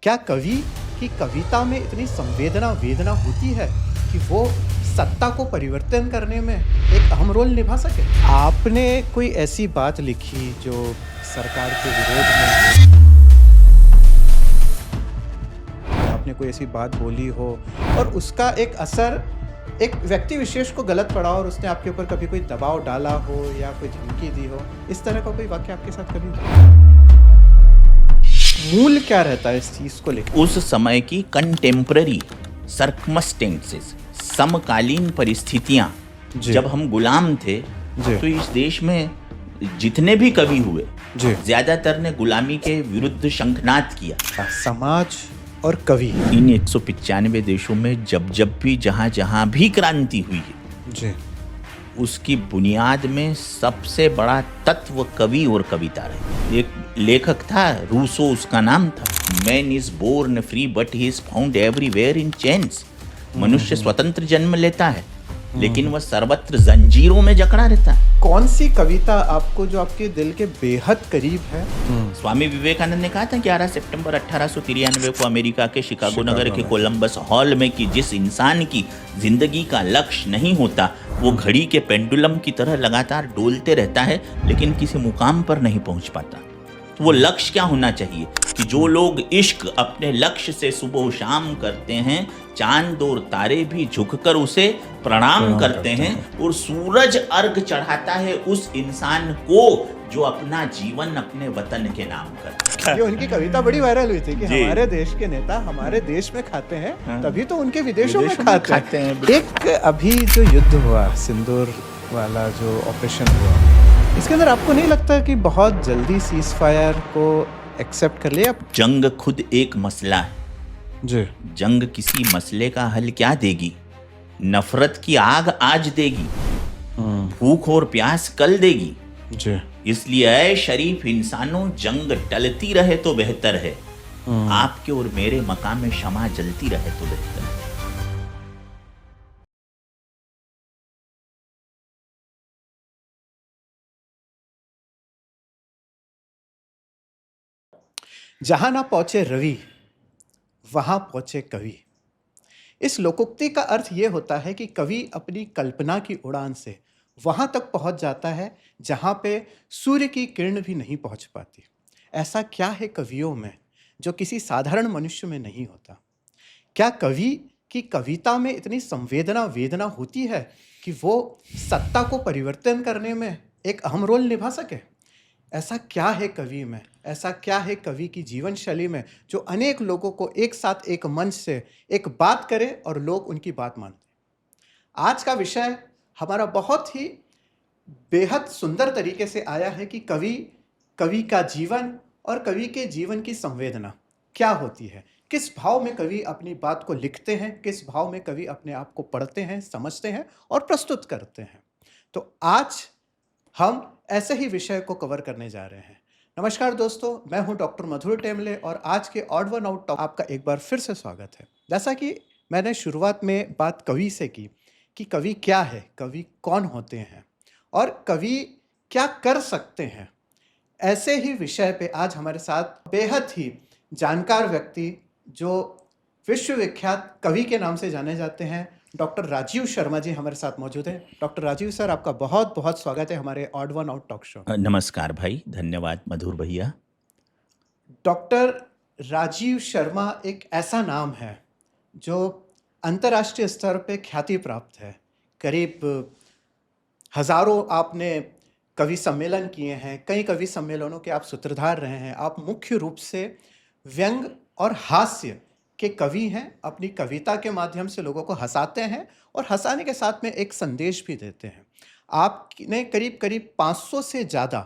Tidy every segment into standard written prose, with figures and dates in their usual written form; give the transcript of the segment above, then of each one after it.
क्या कवि की कविता में इतनी संवेदना वेदना होती है कि वो सत्ता को परिवर्तन करने में एक अहम रोल निभा सके? आपने कोई ऐसी बात लिखी जो सरकार के विरोध में, आपने कोई ऐसी बात बोली हो और उसका एक असर एक व्यक्ति विशेष को गलत पड़ा और उसने आपके ऊपर कभी कोई दबाव डाला हो या कोई धमकी दी हो, इस तरह का कोई वाक्य आपके साथ कभी हुआ? मूल क्या रहता है इस चीज को लेकर? उस समय की कंटेम्पररी सर्कमस्टेंसेस, समकालीन परिस्थितियां, जब हम गुलाम थे तो इस देश में जितने भी कवि हुए ज्यादातर ने गुलामी के विरुद्ध शंखनाद किया। समाज और कवि, इन 195 देशों में जब भी जहां भी क्रांति हुई है उसकी बुनियाद में सबसे बड़ा तत्व कवि और कविता रही। एक लेखक था, रूसो उसका नाम था। Man is born free but he is found everywhere in chains. मनुष्य स्वतंत्र जन्म लेता है लेकिन वह सर्वत्र जंजीरों में जकड़ा रहता है। कौन सी कविता आपको जो आपके दिल के बेहद करीब है? स्वामी विवेकानंद ने कहा था 11 सितंबर 1893 को अमेरिका के शिकागो नगर के कोलंबस हॉल में कि जिस इंसान की जिंदगी का लक्ष्य नहीं होता वो घड़ी के पेंडुलम की तरह लगातार डोलते रहता है लेकिन किसी मुकाम पर नहीं पहुंच पाता। तो वो लक्ष्य क्या होना चाहिए कि जो लोग इश्क अपने लक्ष्य से सुबह शाम करते हैं, चांद और तारे भी झुककर उसे प्रणाम करते हैं और सूरज अर्घ चढ़ाता है उस इंसान को जो अपना जीवन अपने वतन के नाम करता है। ये उनकी कविता बड़ी वायरल हुई थी कि हमारे देश के नेता हमारे देश में खाते हैं तभी तो उनके विदेशों में खाते हैं। एक अभी जो युद्ध हुआ, सिंदूर वाला जो ऑपरेशन हुआ, इसके अंदर आपको नहीं लगता कि बहुत जल्दी सीज फायर को एक्सेप्ट कर लिया? जंग खुद एक मसला है जी। जंग किसी मसले का हल क्या देगी? नफरत की आग आज देगी, भूख और प्यास कल देगी जी। इसलिए ऐ शरीफ इंसानों, जंग टलती रहे तो बेहतर है। आपके और मेरे मकाम में शमा जलती रहे तो बेहतर है। जहां ना पहुंचे रवि वहां पहुंचे कवि। इस लोकोक्ति का अर्थ यह होता है कि कवि अपनी कल्पना की उड़ान से वहां तक पहुंच जाता है जहां पे सूर्य की किरण भी नहीं पहुंच पाती। ऐसा क्या है कवियों में जो किसी साधारण मनुष्य में नहीं होता? क्या कवि की कविता में इतनी संवेदना वेदना होती है कि वो सत्ता को परिवर्तन करने में एक अहम रोल निभा सके? ऐसा क्या है कवि में, ऐसा क्या है कवि की जीवन शैली में जो अनेक लोगों को एक साथ एक मंच से एक बात करे और लोग उनकी बात मानते? आज का विषय हमारा बहुत ही बेहद सुंदर तरीके से आया है कि कवि का जीवन और कवि के जीवन की संवेदना क्या होती है, किस भाव में कवि अपनी बात को लिखते हैं, किस भाव में कवि अपने आप को पढ़ते हैं, समझते हैं और प्रस्तुत करते हैं। तो आज हम ऐसे ही विषय को कवर करने जा रहे हैं। नमस्कार दोस्तों, मैं हूं डॉक्टर मधुर टेमले और आज के ऑड वन आउट टॉक आपका एक बार फिर से स्वागत है। जैसा कि मैंने शुरुआत में बात कवि से की कि कवि क्या है, कवि कौन होते हैं और कवि क्या कर सकते हैं, ऐसे ही विषय पे आज हमारे साथ बेहद ही जानकार व्यक्ति जो विश्वविख्यात कवि के नाम से जाने जाते हैं, डॉक्टर राजीव शर्मा जी हमारे साथ मौजूद हैं। डॉक्टर राजीव सर, आपका बहुत बहुत स्वागत है हमारे odd one out talk show. नमस्कार भाई, धन्यवाद मधुर भैया। डॉक्टर राजीव शर्मा एक ऐसा नाम है जो अंतर्राष्ट्रीय स्तर पे ख्याति प्राप्त है। करीब हजारों आपने कवि सम्मेलन किए हैं, कई कवि सम्मेलनों के आप सूत्रधार रहे हैं। आप मुख्य रूप से व्यंग और हास्य के कवि हैं। अपनी कविता के माध्यम से लोगों को हंसाते हैं और हंसाने के साथ में एक संदेश भी देते हैं। आपने करीब करीब 500 से ज़्यादा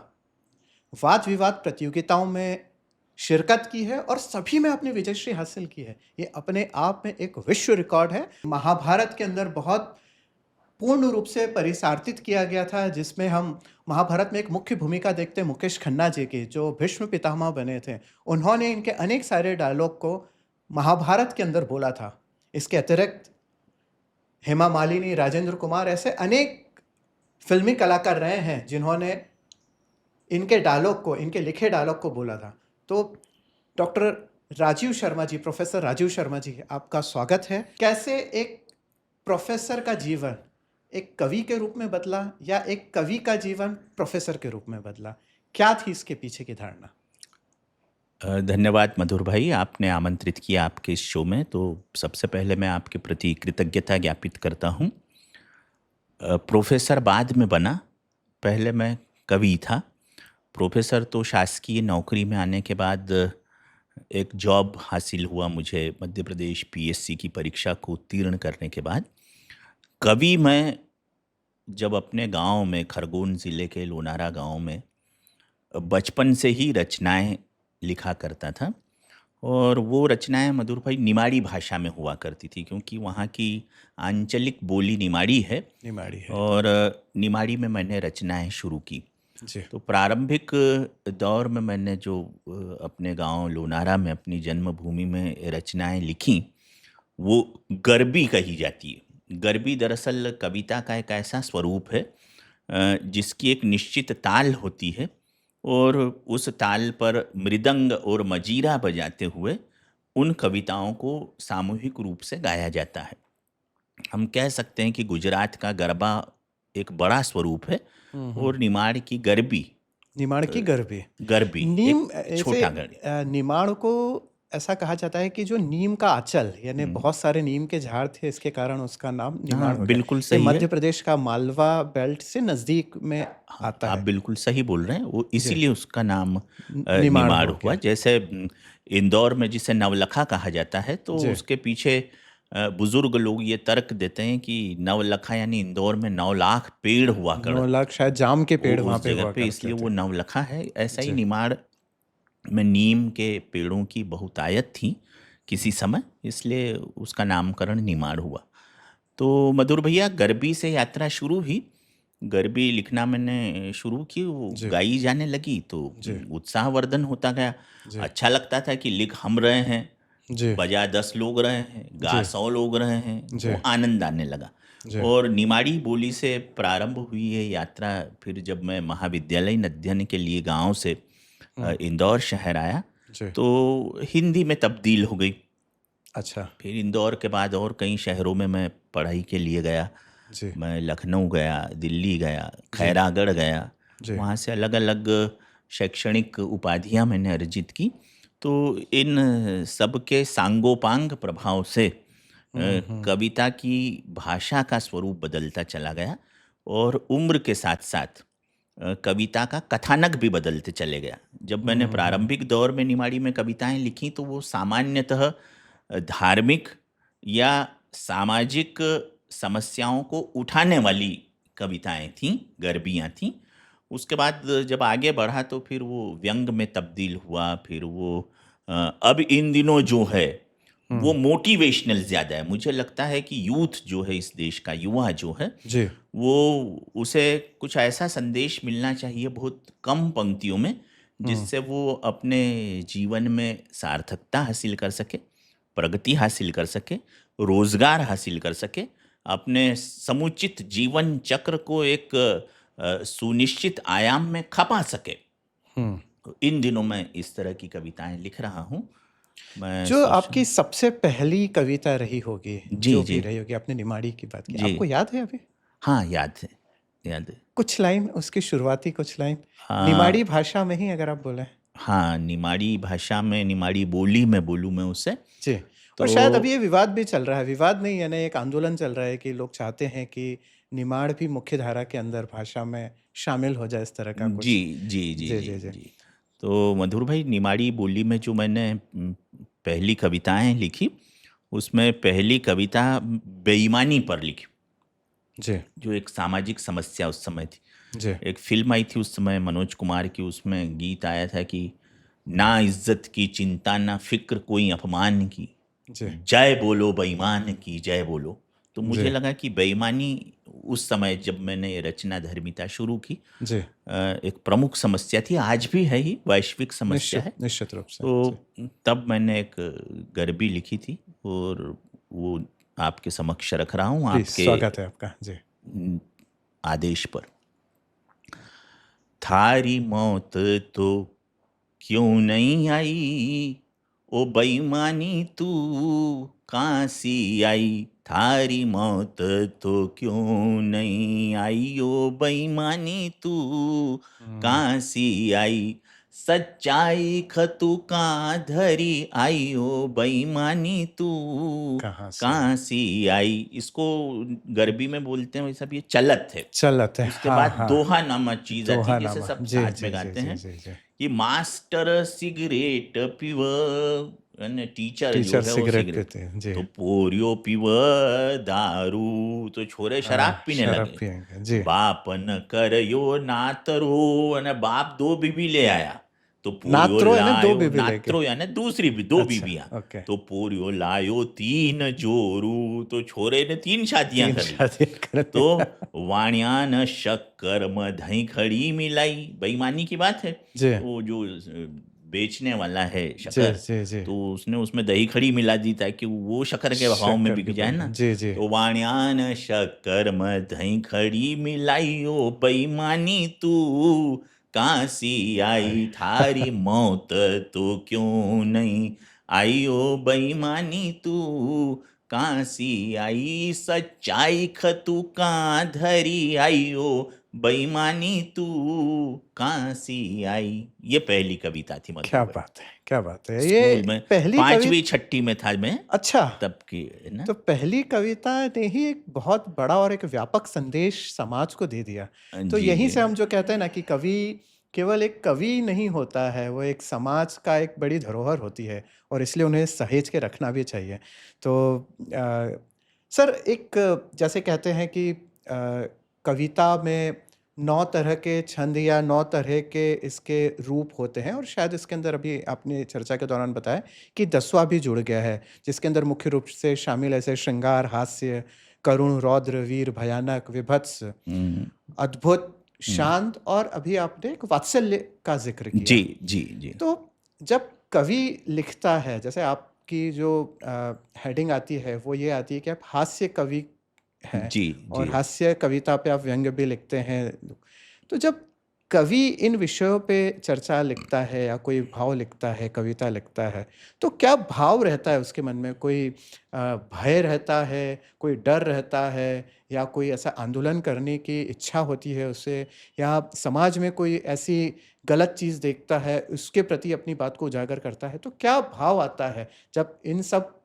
वाद विवाद प्रतियोगिताओं में शिरकत की है और सभी में अपनी विजयश्री हासिल की है। ये अपने आप में एक विश्व रिकॉर्ड है। महाभारत के अंदर बहुत पूर्ण रूप से परिसार्थित किया गया था, जिसमें हम महाभारत में एक मुख्य भूमिका देखते हैं मुकेश खन्ना जी की, जो भीष्म पितामह बने थे। उन्होंने इनके अनेक सारे डायलॉग को महाभारत के अंदर बोला था। इसके अतिरिक्त हेमा मालिनी, राजेंद्र कुमार, ऐसे अनेक फिल्मी कलाकार रहे हैं जिन्होंने इनके डायलॉग को, इनके लिखे डायलॉग को बोला था। तो डॉक्टर राजीव शर्मा जी, प्रोफेसर राजीव शर्मा जी, आपका स्वागत है। कैसे एक प्रोफेसर का जीवन एक कवि के रूप में बदला या एक कवि का जीवन प्रोफेसर के रूप में बदला? क्या थी इसके पीछे की धारणा? धन्यवाद मधुर भाई, आपने आमंत्रित किया आपके इस शो में, तो सबसे पहले मैं आपके प्रति कृतज्ञता ज्ञापित करता हूँ। प्रोफेसर बाद में बना, पहले मैं कवि था। प्रोफेसर तो शासकीय नौकरी में आने के बाद एक जॉब हासिल हुआ मुझे मध्य प्रदेश पीएससी की परीक्षा को उत्तीर्ण करने के बाद। कवि मैं जब अपने गांव में, खरगोन ज़िले के लोनारा गांव में बचपन से ही रचनाएं लिखा करता था, और वो रचनाएं मधुर भाई निमाड़ी भाषा में हुआ करती थी, क्योंकि वहाँ की आंचलिक बोली निमाड़ी है। निमाड़ी है। और निमाड़ी में मैंने रचनाएं शुरू की। जी। तो प्रारंभिक दौर में मैंने जो अपने गांव लोनारा में अपनी जन्मभूमि में रचनाएं लिखी, वो गरबी कही जाती है। गरबी दरअसल कविता का एक ऐसा स्वरूप है जिसकी एक निश्चित ताल होती है, और उस ताल पर मृदंग और मजीरा बजाते हुए उन कविताओं को सामूहिक रूप से गाया जाता है। हम कह सकते हैं कि गुजरात का गरबा एक बड़ा स्वरूप है, और निमाड़ की गरबी, निमाड़ की गरबी। गरबी नीम एक ऐसे छोटा गढ़। निमाड़ को ऐसा कहा जाता है कि जो नीम का आंचल, यानी बहुत सारे नीम के झाड़ थे, इसके कारण उसका नाम निमाड़ हाँ, हो गया। बिल्कुल ये सही है। मध्य प्रदेश का मालवा बेल्ट से नजदीक में आता आप है। बिल्कुल सही बोल रहे हैं, वो जी। इसीलिए उसका नाम निमाड़ निमाड़ हो हुआ। गया। जैसे इंदौर में जिसे नवलखा कहा जाता है, तो जी। उसके पीछे बुजुर्ग लोग ये तर्क देते हैं कि नवलखा यानी इंदौर में 9 लाख पेड़ हुआ 9 करते लाख शायद जाम के पेड़ वहाँ उस पे जगह हुआ पे, करते इसलिए वो थे। नवलखा है। ऐसा ही जी। निमाड़ में नीम के पेड़ों की बहुतायत थी किसी समय, इसलिए उसका नामकरण निमाड़ हुआ। तो मधुर भैया, गरबी से यात्रा शुरू हुई। गरबी लिखना मैंने शुरू की, वो जी। गाई जाने लगी, तो जी। उत्साहवर्धन होता गया। जी। अच्छा लगता था कि लिख हम रहे हैं, जी। बजा 10 लोग रहे हैं, गा जी। 100 लोग रहे हैं, जी। वो आनंद आने लगा। जी। और निमाड़ी बोली से प्रारंभ हुई ये यात्रा। फिर जब मैं महाविद्यालयीन अध्ययन के लिए गांव से इंदौर शहर आया, जी। तो हिंदी में तब्दील हो गई। अच्छा। फिर इंदौर के बाद और कई शहरों में मैं पढ़ाई के लिए गया। जी। मैं लखनऊ गया, दिल्ली गया, खैरागढ़ गया। जी। वहाँ से अलग अलग शैक्षणिक उपाधियाँ मैंने अर्जित की। तो इन सब के सांगोपांग प्रभाव से कविता की भाषा का स्वरूप बदलता चला गया, और उम्र के साथ साथ कविता का कथानक भी बदलते चले गया। जब मैंने प्रारंभिक दौर में निमाड़ी में कविताएं लिखी, तो वो सामान्यतः धार्मिक या सामाजिक समस्याओं को उठाने वाली कविताएं थीं, गरबियाँ थीं। उसके बाद जब आगे बढ़ा तो फिर वो व्यंग में तब्दील हुआ। फिर वो अब इन दिनों जो है वो मोटिवेशनल ज़्यादा है। मुझे लगता है कि यूथ जो है, इस देश का युवा जो है, जी। वो उसे कुछ ऐसा संदेश मिलना चाहिए बहुत कम पंक्तियों में, जिससे वो अपने जीवन में सार्थकता हासिल कर सके, प्रगति हासिल कर सके, रोजगार हासिल कर सके, अपने समुचित जीवन चक्र को एक सुनिश्चित आयाम में खपा सके। तो इन दिनों मैं इस तरह की कविताएं लिख रहा हूँ। मैं जो सोच आपकी सबसे पहली कविता रही होगी, जी, जो जी। भी रही होगी, आपने निमाड़ी की बात की, जी। आपको याद है अभी? हाँ, याद है, याद है। कुछ लाइन, उसकी शुरुआती कुछ लाइन हाँ। निमाड़ी भाषा में ही अगर आप बोलें। हाँ, निमाड़ी भाषा में, निमाड़ी बोली में बोलूँ मैं उससे। जी। और तो शायद अभी ये विवाद भी चल रहा है, विवाद नहीं, यानी एक आंदोलन चल रहा है कि लोग चाहते हैं कि निमाड़ भी मुख्य धारा के अंदर भाषा में शामिल हो जाए, इस तरह का कुछ। जी, जी, जी, जी। जी, जी। जी। जी। तो मधुर भाई, निमाड़ी बोली में जो मैंने पहली कविताएं लिखी, उसमें पहली कविता बेईमानी पर लिखी, जी। जो एक सामाजिक समस्या उस समय थी। जी। एक फिल्म आई थी उस समय मनोज कुमार की, उसमें गीत आया था कि ना इज्जत की चिंता ना फिक्र कोई अपमान की, जी। जय बोलो बेईमान की जय बोलो। तो मुझे जी। लगा कि बेईमानी उस समय जब मैंने ये रचना धर्मिता शुरू की, जी। एक प्रमुख समस्या थी, आज भी है ही, वैश्विक समस्या है। निश्चित रूप से। तो तब मैंने एक गरबी लिखी थी, और वो आपके समक्ष रख रहा हूँ, प्लीज, आपके स्वागत है आपका। जी। आदेश पर। थारी मौत तो क्यों नहीं आई, ओ बेईमानी तू कहाँ सी आई, थारी मौत तो क्यों नहीं आई, ओ बेईमानी तू कहाँ सी आई, सच्चाई खतु कहाँ धरी आई, ओ बेईमानी तू कहाँ से कहाँ सी आई। इसको गरबी में बोलते हैं, वैसा भी ये चलत है। चलत है। उसके हाँ बाद हाँ, दोहा नामक चीज आती है, जैसे दोहानामा। सब जी साथ में जी जी गाते जी हैं जी जी। कि मास्टर सिगरेट पीव, यानी टीचर जो टीचर है वो सिगरेट सिगरेट, पीते हैं जी। तो पोरियो पीव दारू, तो छोरे शराब पीने शराब लगे। पियेंगे जी। बाप न करयो नातरो, यानी बाप दो बीबी ले आया, तो पोरियो नात्रो है ना, दो लायो, बीबी लेके। नात्रो यानी दूसरी भी दो अच्छा, बीबियां, ओके। तो पोरियो लायो तीन जोरू, तो छोरे ने तीन शादियां 3 कर ली। शादी कर तो ली। वाणिया न शक्कर मधई खड़ी मिलाई, बेईमानी की बात है। जी तो जो बेचने वाला है जी शक्कर, जी जी। तो उसने उसमें दही खड़ी मिला दी ताकि वो शक्कर के भाव में शक्कर बिक के जाए बन ना। जी जी। तो वाणिया न शक्कर मधई खड़ी मिलाई, ओ बेईमानी तू कहाँ सी आई, थारी मौत तो क्यों नहीं आई, ओ बेईमानी तू कहाँ सी आई, सच्चाई खतु कहाँ धरी आई, ओ बेईमानी तू कहाँ सी आई। ये पहली कविता थी क्या मधुर भाई, बात है, क्या बात है ये। स्कूल में पहली कवि पांचवी छठी में था मैं अच्छा, तब की, है ना। तो पहली कविता ने ही एक बहुत बड़ा और एक व्यापक संदेश समाज को दे दिया। तो जी यहीं जी से हम जो कहते हैं ना कि कवि केवल एक कवि नहीं होता है, वो एक समाज का एक बड़ी धरोहर होती है, और इसलिए उन्हें सहेज के रखना भी चाहिए। तो सर, एक जैसे कहते हैं कि कविता में 9 तरह के छंद या 9 तरह के इसके रूप होते हैं, और शायद इसके अंदर अभी आपने चर्चा के दौरान बताया कि 10वां भी जुड़ गया है, जिसके अंदर मुख्य रूप से शामिल ऐसे श्रृंगार, हास्य, करुण, रौद्र, वीर, भयानक, विभत्स, हम्म, अद्भुत, हम्म, शांत, और अभी आपने एक वात्सल्य का ज़िक्र जी किया। जी जी तो जब कवि लिखता है, जैसे आपकी जो हेडिंग आती है वो ये आती है कि आप हास्य कवि हैं, जी और जी हास्य कविता पे आप व्यंग्य भी लिखते हैं। तो जब कवि इन विषयों पे चर्चा लिखता है या कोई भाव लिखता है, कविता लिखता है, तो क्या भाव रहता है उसके मन में? कोई भय रहता है, कोई डर रहता है, या कोई ऐसा आंदोलन करने की इच्छा होती है उसे, या समाज में कोई ऐसी गलत चीज़ देखता है, उसके प्रति अपनी बात को उजागर करता है? तो क्या भाव आता है जब इन सब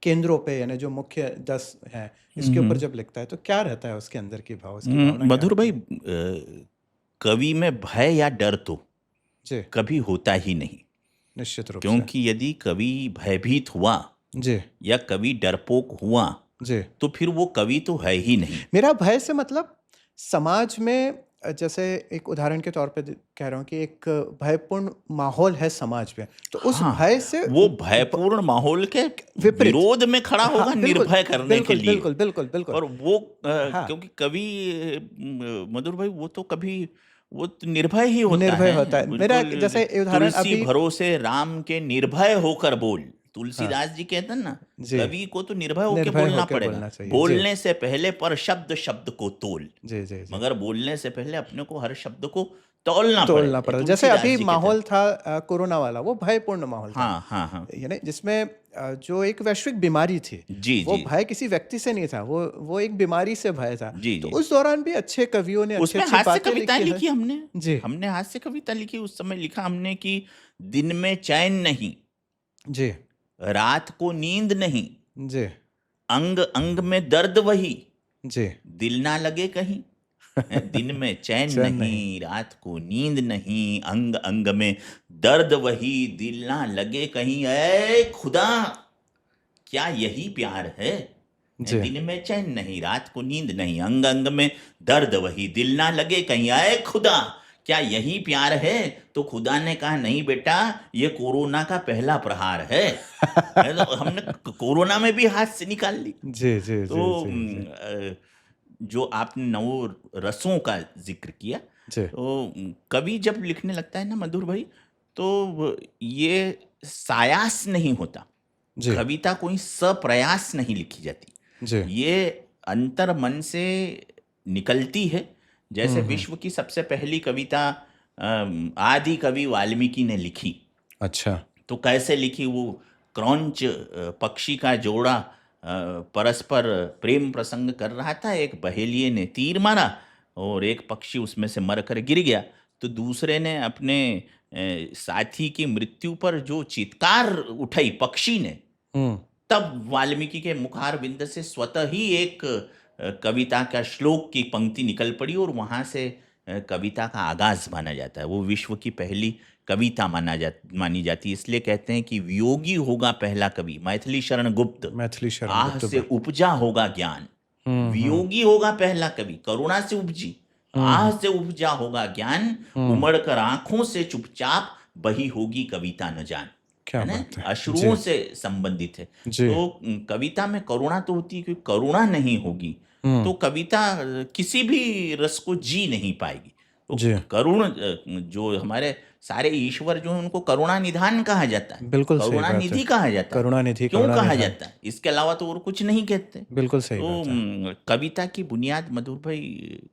केंद्रों पे, यानी जो मुख्य 10 हैं, इसके ऊपर जब लिखता है, तो क्या रहता है उसके अंदर की भाव, उसकी भावना क्या मधुर रहती भाई, है? कवि में भय या डर तो जी, कभी होता ही नहीं, निश्चित रूप से। क्योंकि यदि कवि भयभीत हुआ जी, या कवि डरपोक हुआ, जी। तो फिर वो कवि तो है ही नहीं। मेरा भय से मतलब समाज में जैसे एक उदाहरण के तौर पे कह रहा हूँ कि एक भयपूर्ण माहौल है समाज में, तो उस हाँ, भय से वो भयपूर्ण माहौल के विपरीत। विरोध में खड़ा हाँ, होगा बिल्कुल, निर्भय करने के बिल्कुल, लिए। बिल्कुल, बिल्कुल, बिल्कुल। और वो हाँ, क्योंकि कवि मधुर भाई, वो तो कभी वो तो निर्भय ही होता निर्भय है, होता है। मेरा बिल्कुल। जैसे उदाहरण तुलसी अभी भरोसे राम के निर्भय होकर बोल, हाँ, तुलसीदास जी कहते हैं ना, जी, कवि को तो निर्भय होकर निर्भय बोलना होके पड़ेगा, बोलना चाहिए। जी, बोलने से पहले पर शब्द शब्द को तोल, जी, जी, जी। मगर बोलने से पहले अपने को हर शब्द को तौलना पड़ेगा, तोलना ये पड़ता, जैसे तुलसीदास अभी जी कहते हैं। माहौल था कोरोना वाला, वो भयपूर्ण माहौल था। हाँ हाँ हाँ, यानी जिसमें जो एक वैश्विक बीमारी थी, जी वो जी भय किसी व्यक्ति से नहीं था, वो एक बीमारी से भय था। जी तो जी। उस दौरान भी अच्छे कवियों ने उसमें अच्छी-अच्छी हास्य बातें कविताएं लिखी है। लिखी हमने, जी, हमने हास्य कविता लिखी। उस समय लिखा हमने कि दिन में चैन नहीं, जी, रात को नींद नहीं, जी, अंग अंग में दर्द वही, जी। दिल ना लगे कहीं। दिन में चैन चैन नहीं। नहीं, रात को नींद नहीं, अंग अंग में दर्द वही, दिल ना लगे कहीं। ऐ खुदा, क्या यही प्यार है? जी, दिन में चैन नहीं, रात को नींद नहीं, अंग अंग में दर्द वही, दिल ना लगे कहीं। आए खुदा, क्या यही प्यार है? तो खुदा ने कहा, नहीं बेटा, ये कोरोना का पहला प्रहार है। तो हमने कोरोना में भी हाथ से निकाल ली। जी, जी, तो जी, जी, जी, जो आपने नौ रसों का जिक्र किया, जी, तो कवि जब लिखने लगता है ना मधुर भाई, तो ये सायास नहीं होता, जी, कविता कोई सप्रयास नहीं लिखी जाती, जी। ये अंतर मन से निकलती है। जैसे हुँ। विश्व की सबसे पहली कविता आदि कवि वाल्मीकि ने लिखी, अच्छा। तो कैसे लिखी वो क्रौंच पक्षी का जोड़ा परस्पर प्रेम प्रसंग कर रहा था, एक बहेलिये ने तीर मारा और एक पक्षी उसमें से मरकर गिर गया, तो दूसरे ने अपने साथी की मृत्यु पर जो चित्कार उठाई पक्षी ने, हम्म तब वाल्मीकि के मुखारविंद से स्वतः ही एक कविता का श्लोक की पंक्ति निकल पड़ी और वहाँ से कविता का आगाज माना जाता है। वो विश्व की पहली कविता मानी जाती है। इसलिए कहते हैं कि वियोगी होगा पहला कवि, मैथिली शरण गुप्त, मैथिली शरण आह गुप्त से उपजा होगा ज्ञान। हम्म वियोगी होगा पहला कवि, करुणा से उपजी, आह से उपजा होगा ज्ञान, उमड़ कर आंखों से चुपचाप बही होगी कविता न जान। क्या है ना, बात है अश्रुओं जी से संबंधित है। जी तो कविता में करुणा तो होती है, क्योंकि करुणा नहीं होगी तो कविता किसी भी रस को जी नहीं पाएगी। तो जी करुण जो हमारे सारे ईश्वर जो है उनको करुणा निधान कहा जाता है, बिल्कुल सही करुणा बात है निधि कहा जाता है। करुणानिधि क्यों कहा करुणानिधान जाता है? इसके अलावा तो और कुछ नहीं कहते। बिल्कुल सही तो बात है कविता की बुनियाद मधुर भाई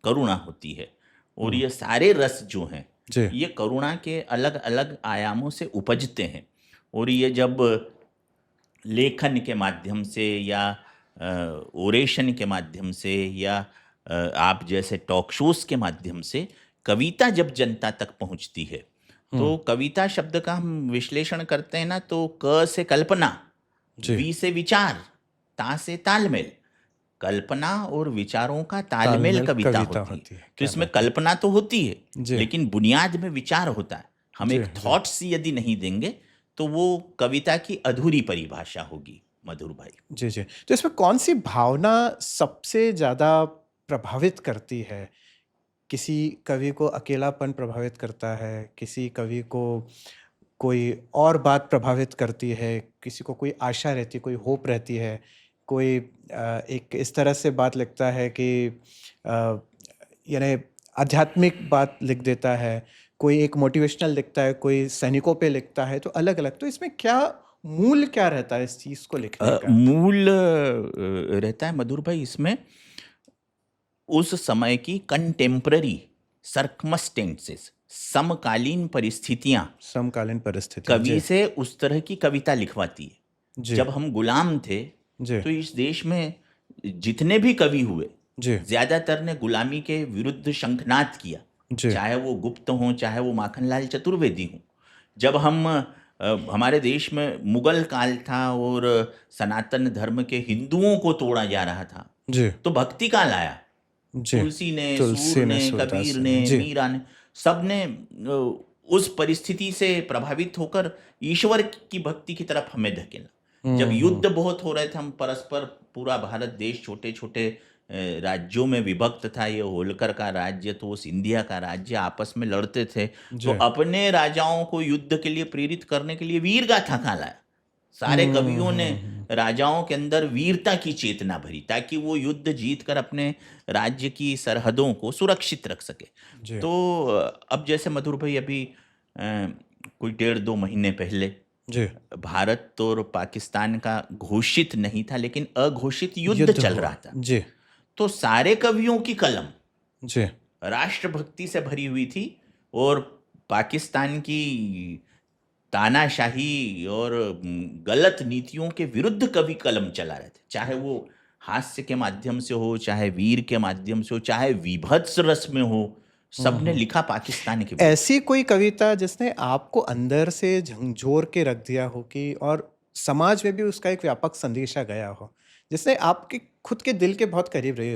करुणा होती है, और ये सारे रस जो हैं जी ये करुणा के अलग अलग आयामों से उपजते हैं। और ये जब लेखन के माध्यम से या ओरेशन के माध्यम से या आप जैसे टॉक शोज के माध्यम से कविता जब जनता तक पहुंचती है, तो कविता शब्द का हम विश्लेषण करते हैं ना, तो क से कल्पना, जी वी से विचार, ता से तालमेल, कल्पना और विचारों का तालमेल तालमेल कविता कविता होती होती है। है तो क्या इसमें बात है कल्पना तो होती है, जी लेकिन बुनियाद में विचार होता है। हम जी एक जी थॉट्स यदि नहीं देंगे तो वो कविता की अधूरी परिभाषा होगी मधुर भाई। जी जी तो इसमें कौन सी भावना सबसे ज़्यादा प्रभावित करती है? किसी कवि को अकेलापन प्रभावित करता है, किसी कवि को कोई और बात प्रभावित करती है, किसी को कोई आशा रहती है, कोई होप रहती है, कोई एक इस तरह से बात लिखता है कि अ, यानी आध्यात्मिक बात लिख देता है, कोई एक मोटिवेशनल लिखता है, कोई सैनिकों पे लिखता है, तो अलग-अलग। तो इसमें क्या मूल क्या रहता है इस चीज़ को लिखने का? मूल रहता है मधुर भाई इसमें उस समय की कंटेम्प्ररी सर्कमस्टेंसेस, समकालीन परिस्थितियां समकालीन परिस्थितियाँ। कवि जी, से उस तरह की कविता लिखवाती है। जी, जब हम गुलाम थे जी, तो इस देश में जितने भी कवि हुए, जी, ज्यादातर ने गुलामी के विरुद्ध शंखनाद किया, जी, चाहे वो गुप्त हों, चाहे वो माखनलाल चतुर्वेदी हों। जब हम हमारे देश में मुगल काल था और सनातन धर्म के हिंदुओं को तोड़ा जा रहा था, जी, तो भक्ति काल आया। जी। तुलसी ने, सूर तुलसी ने, ने, सूरदास कबीर ने। ने, जी। मीरा ने, सब ने उस परिस्थिति से प्रभावित होकर ईश्वर की भक्ति की तरफ हमें धकेला। जब युद्ध बहुत हो रहे थे, हम परस्पर, पूरा भारत देश छोटे छोटे राज्यों में विभक्त था, ये होलकर का राज्य तो सिंधिया का राज्य, आपस में लड़ते थे। तो जी। अपने राजाओं को युद्ध के लिए प्रेरित करने के लिए वीर गाथा का लाया। सारे कवियों ने राजाओं के अंदर वीरता की चेतना भरी, ताकि वो युद्ध जीत कर अपने राज्य की सरहदों को सुरक्षित रख सके। जी। तो अब जैसे मधुर भाई अभी कोई 1.5-2 महीने पहले जी। भारत और पाकिस्तान का घोषित नहीं था लेकिन अघोषित युद्ध चल हुआ। रहा था। जी। तो सारे कवियों की कलम जी। राष्ट्रभक्ति से भरी हुई थी और पाकिस्तान की तानाशाही और गलत नीतियों के विरुद्ध कवि कलम चला रहे थे, चाहे वो हास्य के माध्यम से हो, चाहे वीर के माध्यम से हो, चाहे विभत्स रस में हो, सबने लिखा पाकिस्तान के विरुद्ध। ऐसी कोई कविता जिसने आपको अंदर से झंझोर के रख दिया हो कि और समाज में भी उसका एक व्यापक संदेशा गया हो, जिसने आपके खुद के दिल के बहुत करीब रही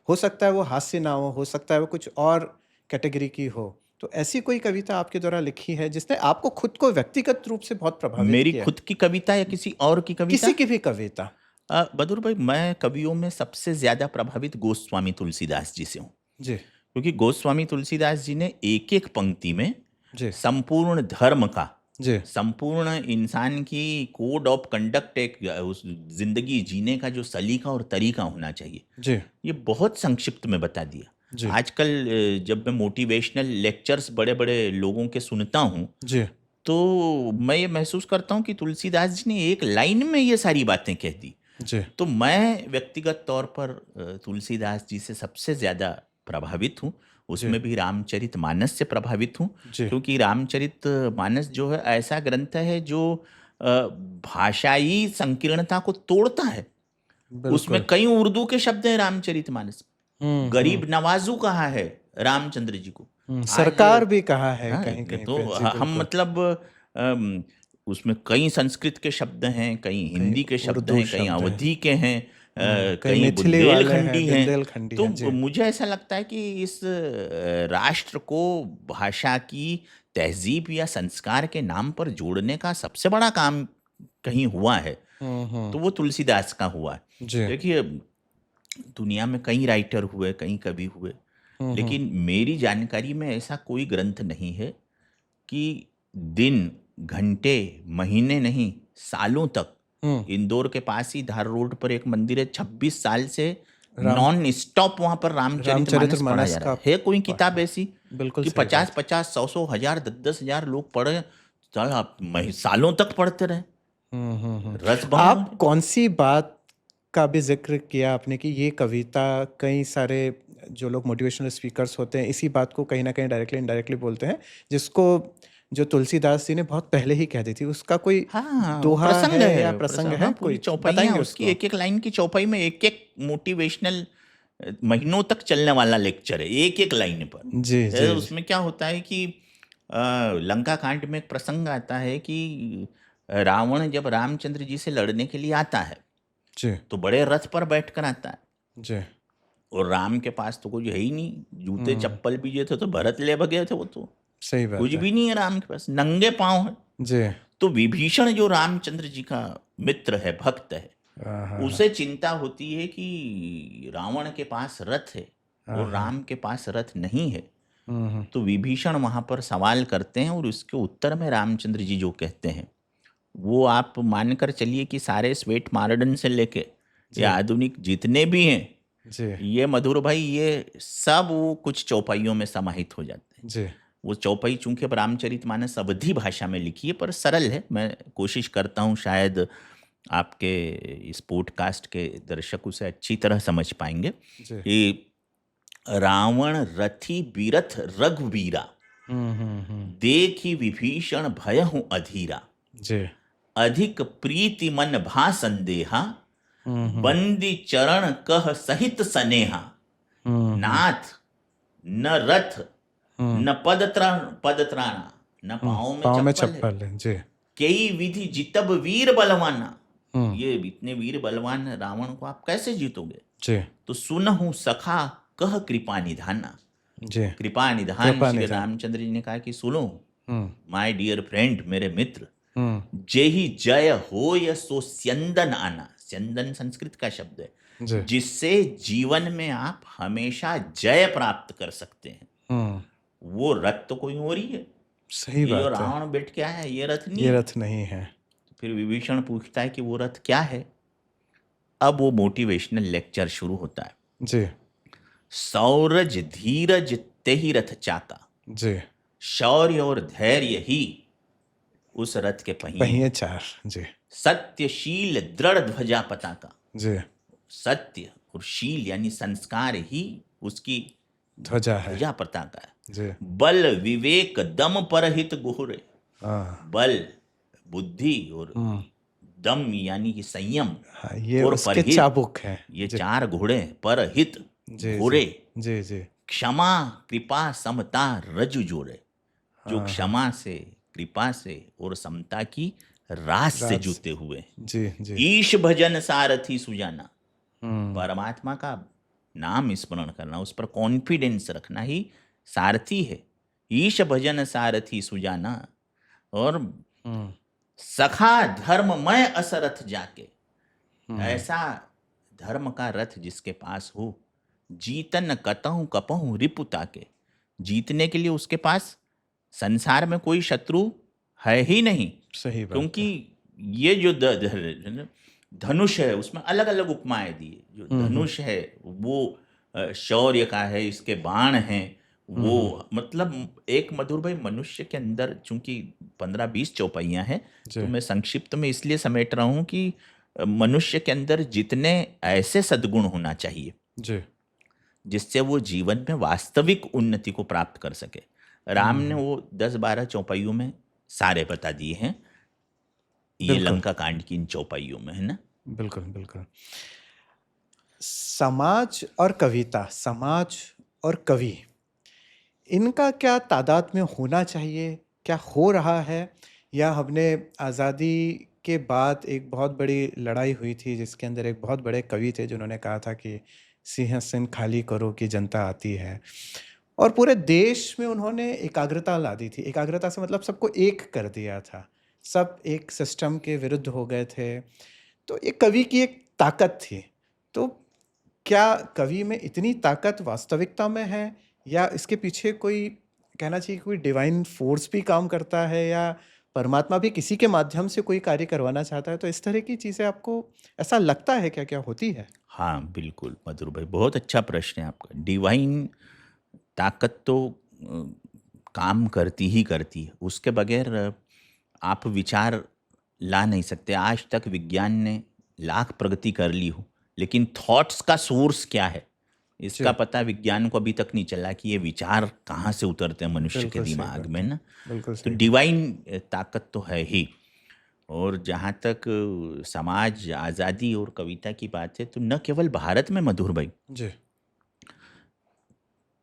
हो सकता है वो हास्य ना हो सकता है वो कुछ और कैटेगरी की हो, तो ऐसी कोई कविता आपके द्वारा लिखी है जिसने आपको खुद को व्यक्तिगत रूप से बहुत प्रभावित मेरी किया? खुद की कविता या किसी और की कविता? किसी की भी कविता। बहादुर भाई, मैं कवियों में सबसे ज्यादा प्रभावित गोस्वामी तुलसीदास जी से हूँ, जी। क्योंकि गोस्वामी तुलसीदास जी ने एक एक पंक्ति में जी। संपूर्ण धर्म का, जी। संपूर्ण इंसान की कोड ऑफ कंडक्ट, एक उस जिंदगी जीने का जो सलीका और तरीका होना चाहिए, जी। ये बहुत संक्षिप्त में बता दिया। जी। आजकल जब मैं मोटिवेशनल लेक्चर्स बड़े बड़े लोगों के सुनता हूँ, जी। तो मैं ये महसूस करता हूँ कि तुलसीदास जी ने एक लाइन में ये सारी बातें कह दी। जी। तो मैं व्यक्तिगत तौर पर तुलसीदास जी से सबसे ज़्यादा प्रभावित हूँ उसमें भी रामचरितमानस से प्रभावित हूँ, जी। क्योंकि रामचरितमानस जो है ऐसा ग्रंथ है जो भाषाई संकीर्णता को तोड़ता है। उसमें बिल्कुल। कई उर्दू के शब्द हैं रामचरितमानस में। हुँ, हुँ, गरीब नवाजू कहा है रामचंद्र जी को। हुँ। आज सरकार भी कहा है हाँ, कहीं-कहीं तो पे। जी, हम बिल्कुल। मतलब अम, उसमें कई संस्कृत के शब्द हैं, कई कहीं हिंदी के शब्द उर्दू हैं, कई शब्द हैं। अवधी के हैं, कहीं कई मिथिली वाले हैं, बुंदेलखंडी हैं। बुंदेलखंडी तो हैं। जी। मुझे ऐसा लगता है कि इस राष्ट्र को भाषा की तहजीब या संस्कार के नाम पर जोड़ने का सबसे बड़ा काम कहीं हुआ है, हुँ, तो हुँ। वो तुलसीदास का हुआ है। जी। देखिए, दुनिया में कई राइटर हुए, कई कवि हुए, हुँ, हुँ। लेकिन मेरी जानकारी में ऐसा कोई ग्रंथ नहीं है कि दिन, घंटे, महीने नहीं, सालों तक हुँ। इंदौर के पास ही धार रोड पर एक मंदिर है, 26 साल से राम नॉन स्टॉप वहाँ पर रामचरितमानस पढ़ा रामचरितमानस जा रहा का है। है कोई पाठ किताब ऐसी बिल्कुल कि सही बात है। 50-50, 100-100, हज़ार, 10-10 हज़ार लोग पढ़े, चल आप सालों तक पढ़ते रहे, हुँ, हुँ, हुँ। रस भंग हो आप जाए। कौन-सी बात का भी ज़िक्र किया आपने कि ये कविता कई सारे जो लोग मोटिवेशनल स्पीकर्स होते हैं, इसी बात को कहीं न कहीं डायरेक्टली इनडायरेक्टली बोलते हैं, जिसको जो तुलसीदास जी ने बहुत पहले ही कह दी थी। उसका कोई हाँ, वो दोहा प्रसंग है या है, प्रसंग हाँ, है पूरी कोई? चौपाइयाँ बताएँगे उसकी उसको? एक-एक लाइन की चौपाई में एक-एक मोटिवेशनल महीनों तक चलने वाला लेक्चर है, एक-एक लाइन पर। जी, जी, जी। उसमें क्या होता है कि लंका कांड में एक प्रसंग आता है कि रावण जब रामचंद्र जी से लड़ने के लिए आता है, जी, तो बड़े रथ पर बैठकर आता है जी। और राम के पास तो कुछ है ही नहीं, जूते हुँ, चप्पल भी जो थे तो भरत ले गए थे वो तो। सही कुछ बात है। भी नहीं है राम के पास, नंगे पाँव है। जी। तो विभीषण जो रामचंद्र जी का मित्र है, भक्त है, हाँ, हाँ, हाँ। उसे चिंता होती है कि रावण के पास रथ है हाँ, और हाँ। राम के पास रथ नहीं है। हुँ, हुँ। तो विभीषण वहाँ पर सवाल करते हैं और उसके उत्तर में रामचंद्र जी जो कहते हैं, वो आप मानकर चलिए कि सारे स्वेट मार्डन से लेके जी, या आधुनिक जितने भी हैं, जी, ये मधुर भाई, ये सब वो कुछ चौपाइयों में समाहित हो जाते हैं। जी। वो चौपाई चूंकि अब रामचरितमानस अवधी भाषा में लिखी है, पर सरल है। मैं कोशिश करता हूँ शायद आपके इस पॉडकास्ट के दर्शक उसे अच्छी तरह समझ पाएंगे जी। कि रावण रथी बीरथ रघुवीरा, हुँ, हुँ, हुँ। देखी विभीषण भयहु अधीरा, जी। अधिक प्रीति मन भा संदेहा, हुँ, हुँ। बंदी चरण कह सहित सनेहा, हुँ, हुँ। नाथ न रथ हुँ, न पदत्राणा, न हुँ। पाँव में पाँव में चप्पल है, चप्पल है। जी। कई विधि जितब वीर बलवाना। हुँ। ये इतने वीर बलवान रावण को आप कैसे जीतोगे? जी, तो सुनहु सखा कह कृपा निधाना। जी। कृपा निधान कृपा श्री निधान। रामचंद्र जी ने कहा कि सुनो हुँ, माय डियर फ्रेंड, मेरे मित्र, हुँ। जेहि जय हो या सो स्यंदन आना। स्यंदन संस्कृत का शब्द है, जी। जिससे जीवन में आप हमेशा जय प्राप्त कर सकते हैं, हुँ। वो रथ तो कोई और ही है। सही ये जो बात है। रावण बैठ के आया है, ये रथ नहीं ये है। रथ नहीं है। फिर विभीषण पूछता है कि वो रथ क्या है। अब वो मोटिवेशनल लेक्चर शुरू होता है। जी, सौरज धीरज तेहि रथ चाका, जी। शौर्य और धैर्य ही उस रथ के पहिए पहिए हैं। 4। जी, सत्यशील दृढ़ ध्वजा पताका, जी। सत्य और शील यानी संस्कार ही उसकी ध्वजा है। ध्वजा पताका है। जी। बल विवेक दम परहित गुहुरे, हाँ। बल बुद्धि और हुँ। दम यानी कि संयम हाँ, ये और उसके परहित, चाबुक हैं। ये जी, 4 घोड़े हैं। परहित जी, जी। घोड़े, जी, जी। क्षमा कृपा समता रजु जोड़े, जो हाँ, हाँ। क्षमा से, कृपा से और समता की रास से राज जुते हुए हैं। जी, जी। ईश भजन सारथी सुजाना, हुँ। परमात्मा का नाम स्मरण करना, उस पर कॉन्फिडेंस रखना ही सारथी है। ईश भजन सारथी सुजाना, और हुँ, सखा धर्ममय असरथ जाके, हुँ। ऐसा धर्म का रथ जिसके पास हो, जीतन कतहु कपहु रिपुता के, जीतने के लिए उसके पास संसार में कोई शत्रु है ही नहीं। सही बात क्योंकि है। ये जो धनुष है उसमें अलग अलग उपमाएं दी है। जो हुँ, हुँ। धनुष है वो शौर्य का है, इसके बाण हैं हुँ, वो, हुँ। मतलब एक मधुर भाई मनुष्य के अंदर चूंकि 15-20 चौपाइयाँ हैं, जी, तो मैं संक्षिप्त में इसलिए समेट रहा हूँ कि मनुष्य के अंदर जितने ऐसे सद्गुण होना चाहिए जी। जिससे वो जीवन में वास्तविक उन्नति को प्राप्त कर सके। राम ने वो 10-12 चौपाइयों में सारे बता दिए हैं, ये बिल्कुल लंका कांड की इन चौपाइयों में, है ना। बिल्कुल बिल्कुल। समाज और कविता, समाज और कवि, इनका क्या तादाद में होना चाहिए, क्या हो रहा है, या हमने आज़ादी के बाद एक बहुत बड़ी लड़ाई हुई थी जिसके अंदर एक बहुत बड़े कवि थे जिन्होंने कहा था कि सिंहासन खाली करो कि जनता आती है, और पूरे देश में उन्होंने एकाग्रता ला दी थी। एकाग्रता से मतलब सबको एक कर दिया था, सब एक सिस्टम के विरुद्ध हो गए थे। तो ये कवि की एक ताकत थी। तो क्या कवि में इतनी ताकत वास्तविकता में है, या इसके पीछे कोई, कहना चाहिए कोई डिवाइन फोर्स भी काम करता है, या परमात्मा भी किसी के माध्यम से कोई कार्य करवाना चाहता है? तो इस तरह की चीज़ें आपको ऐसा लगता है क्या, क्या होती है? हाँ बिल्कुल मधुर भाई, बहुत अच्छा प्रश्न है आपका। डिवाइन ताकत तो काम करती ही करती है, उसके बगैर आप विचार ला नहीं सकते। आज तक विज्ञान ने लाख प्रगति कर ली हो, लेकिन थॉट्स का सोर्स क्या है इसका जी, पता विज्ञान को अभी तक नहीं चला कि ये विचार कहाँ से उतरते हैं मनुष्य के बिल्कुल सही दिमाग बात में है। ना। बिल्कुल तो सही बात। डिवाइन ताकत तो है ही। और जहाँ तक समाज, आज़ादी और कविता की बात है, तो न केवल भारत में मधुर भाई, जी।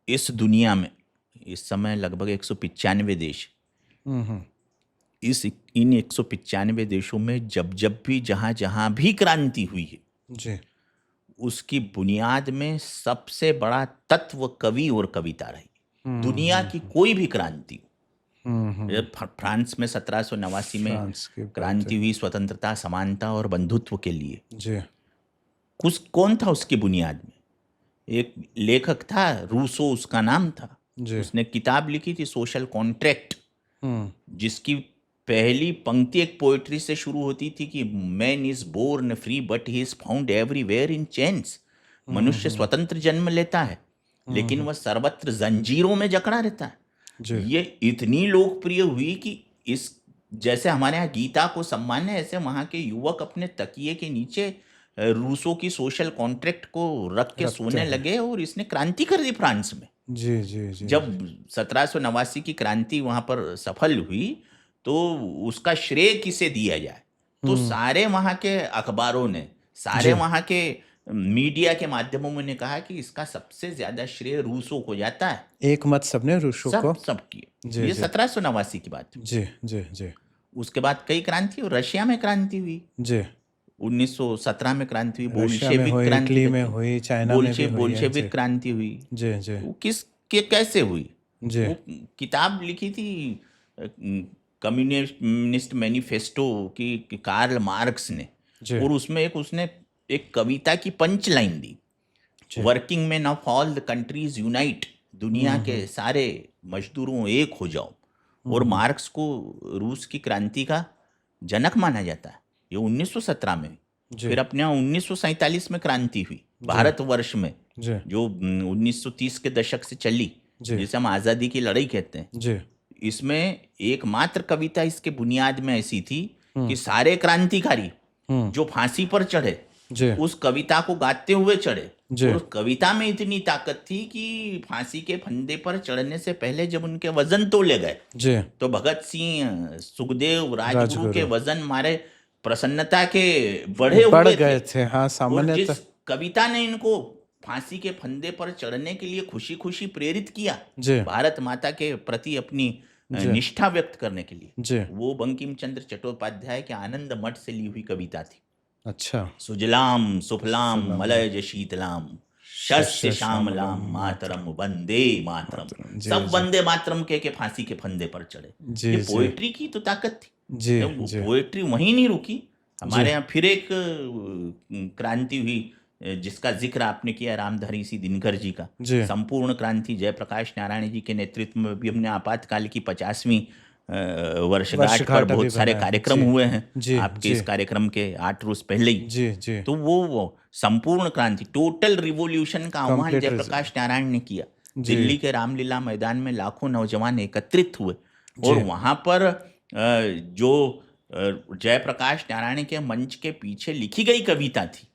इस दुनिया में इस समय लगभग 195 देश। हम्म। इन 195 देशों में जब जब भी जहाँ जहाँ भी क्रांति हुई है, जी। उसकी बुनियाद में सबसे बड़ा तत्व कवि और कविता रही। दुनिया की कोई भी क्रांति, जब फ्रांस में 1789 में फ्रांस की बात क्रांति है। हुई स्वतंत्रता, समानता और बंधुत्व के लिए, जी। कुछ कौन था उसकी बुनियाद में? एक लेखक था, रूसो उसका नाम था। जी। उसने किताब लिखी थी सोशल कॉन्ट्रैक्ट, हम्म। जिसकी पहली पंक्ति एक पोएट्री से शुरू होती थी कि man is born free but he is found everywhere in chains. मनुष्य स्वतंत्र जन्म लेता है, लेकिन वह सर्वत्र जंजीरों में जकड़ा रहता है। जी। ये इतनी लोकप्रिय हुई कि इस, जैसे हमारे यहाँ गीता को सम्मान है, ऐसे वहाँ के युवक अपने तकिए के नीचे रूसो की सोशल कॉन्ट्रैक्ट को रख के रखते सोने हैं। लगे, और इसने क्रांति कर दी फ्रांस में। जी जी जी। जब 1789 की क्रांति वहां पर सफल हुई, तो उसका श्रेय किसे दिया जाए? तो सारे वहां के अखबारों ने, सारे जी। वहां के मीडिया के माध्यमों ने कहा कि इसका सबसे ज्यादा श्रेय रूसों को जाता है। एक मत सबने रूसो को। सब की। जी ये जी 1789 की बात है। जी जी जी उसके बाद कई क्रांति, और रशिया में क्रांति हुई, जी। 1917 में क्रांति हुई, रशिया में बोल्शेविक हुई, क्रांति इटली में कहते हैं। हुई, चाइना में भी हुई है। जी बोल्शेविक क्रांति हुई। जी जी वो कैसे हुई? जी वो किताब लिखी थी कम्युनिस्ट मैनिफेस्टो की कार्ल मार्क्स ने, जी और उसमें उसने एक कविता की पंच लाइन दी, जी। Working man of all the countries unite, दुनिया के सारे मजदूरों एक हो जाओ। और मार्क्स को रूस की क्रांति का जनक माना जाता है, ये 1917 में। जी फिर अपने यहाँ 1947 में क्रांति हुई भारतवर्ष में, जी जो 1930 के दशक से चली, जी जिसे हम आज़ादी की लड़ाई कहते हैं। जी इसमें एकमात्र कविता इसके बुनियाद में ऐसी थी कि सारे क्रांतिकारी जो फांसी पर चढ़े, जी उस कविता को गाते हुए चढ़े। जी और उस कविता में इतनी ताकत थी कि फांसी के फंदे पर चढ़ने से पहले जब उनके वजन तोले गए, जी। तो भगत सिंह, सुखदेव, राजगुरु के राजगुरु वजन मारे प्रसन्नता के बढ़े बढ़ हुए गए थे। थे। हाँ, और सामान्यतः। जिस कविता ने इनको फांसी के फंदे पर चढ़ने के लिए खुशी खुशी प्रेरित किया, जी भारत माता के प्रति अपनी जी निष्ठा व्यक्त करने के लिए, जी। वो बंकिम चंद्र चट्टोपाध्याय के आनंद मठ से ली हुई कविता थी। अच्छा। सुजलाम सुफलाम मलयज शीतलाम शस्य श्यामलाम मातरम वंदे मातरम। जी सब जी वंदे मातरम के फांसी के फंदे पर चढ़े। जी ये जी पोएट्री की तो ताकत थी। जी जब जी पोएट्री वहीं नहीं रुकी, हमारे यहाँ फिर एक क्रांति हुई, जिसका जिक्र आपने किया, रामधारी सिंह दिनकर जी का जी संपूर्ण क्रांति। जयप्रकाश नारायण जी के नेतृत्व में भी हमने आपातकाल की 50वीं वर्षगांठ पर वर्षगांठ अभी बहुत सारे बनाया। कार्यक्रम जी हुए हैं। जी आपके जी इस कार्यक्रम के 8 रोज पहले ही। जी जी। तो वो संपूर्ण क्रांति, टोटल रिवॉल्यूशन का आह्वान Complete जयप्रकाश नारायण ने किया। जी दिल्ली के रामलीला मैदान में लाखों नौजवान एकत्रित हुए, जी और वहां पर जो जयप्रकाश नारायण के मंच के पीछे लिखी गई कविता थी,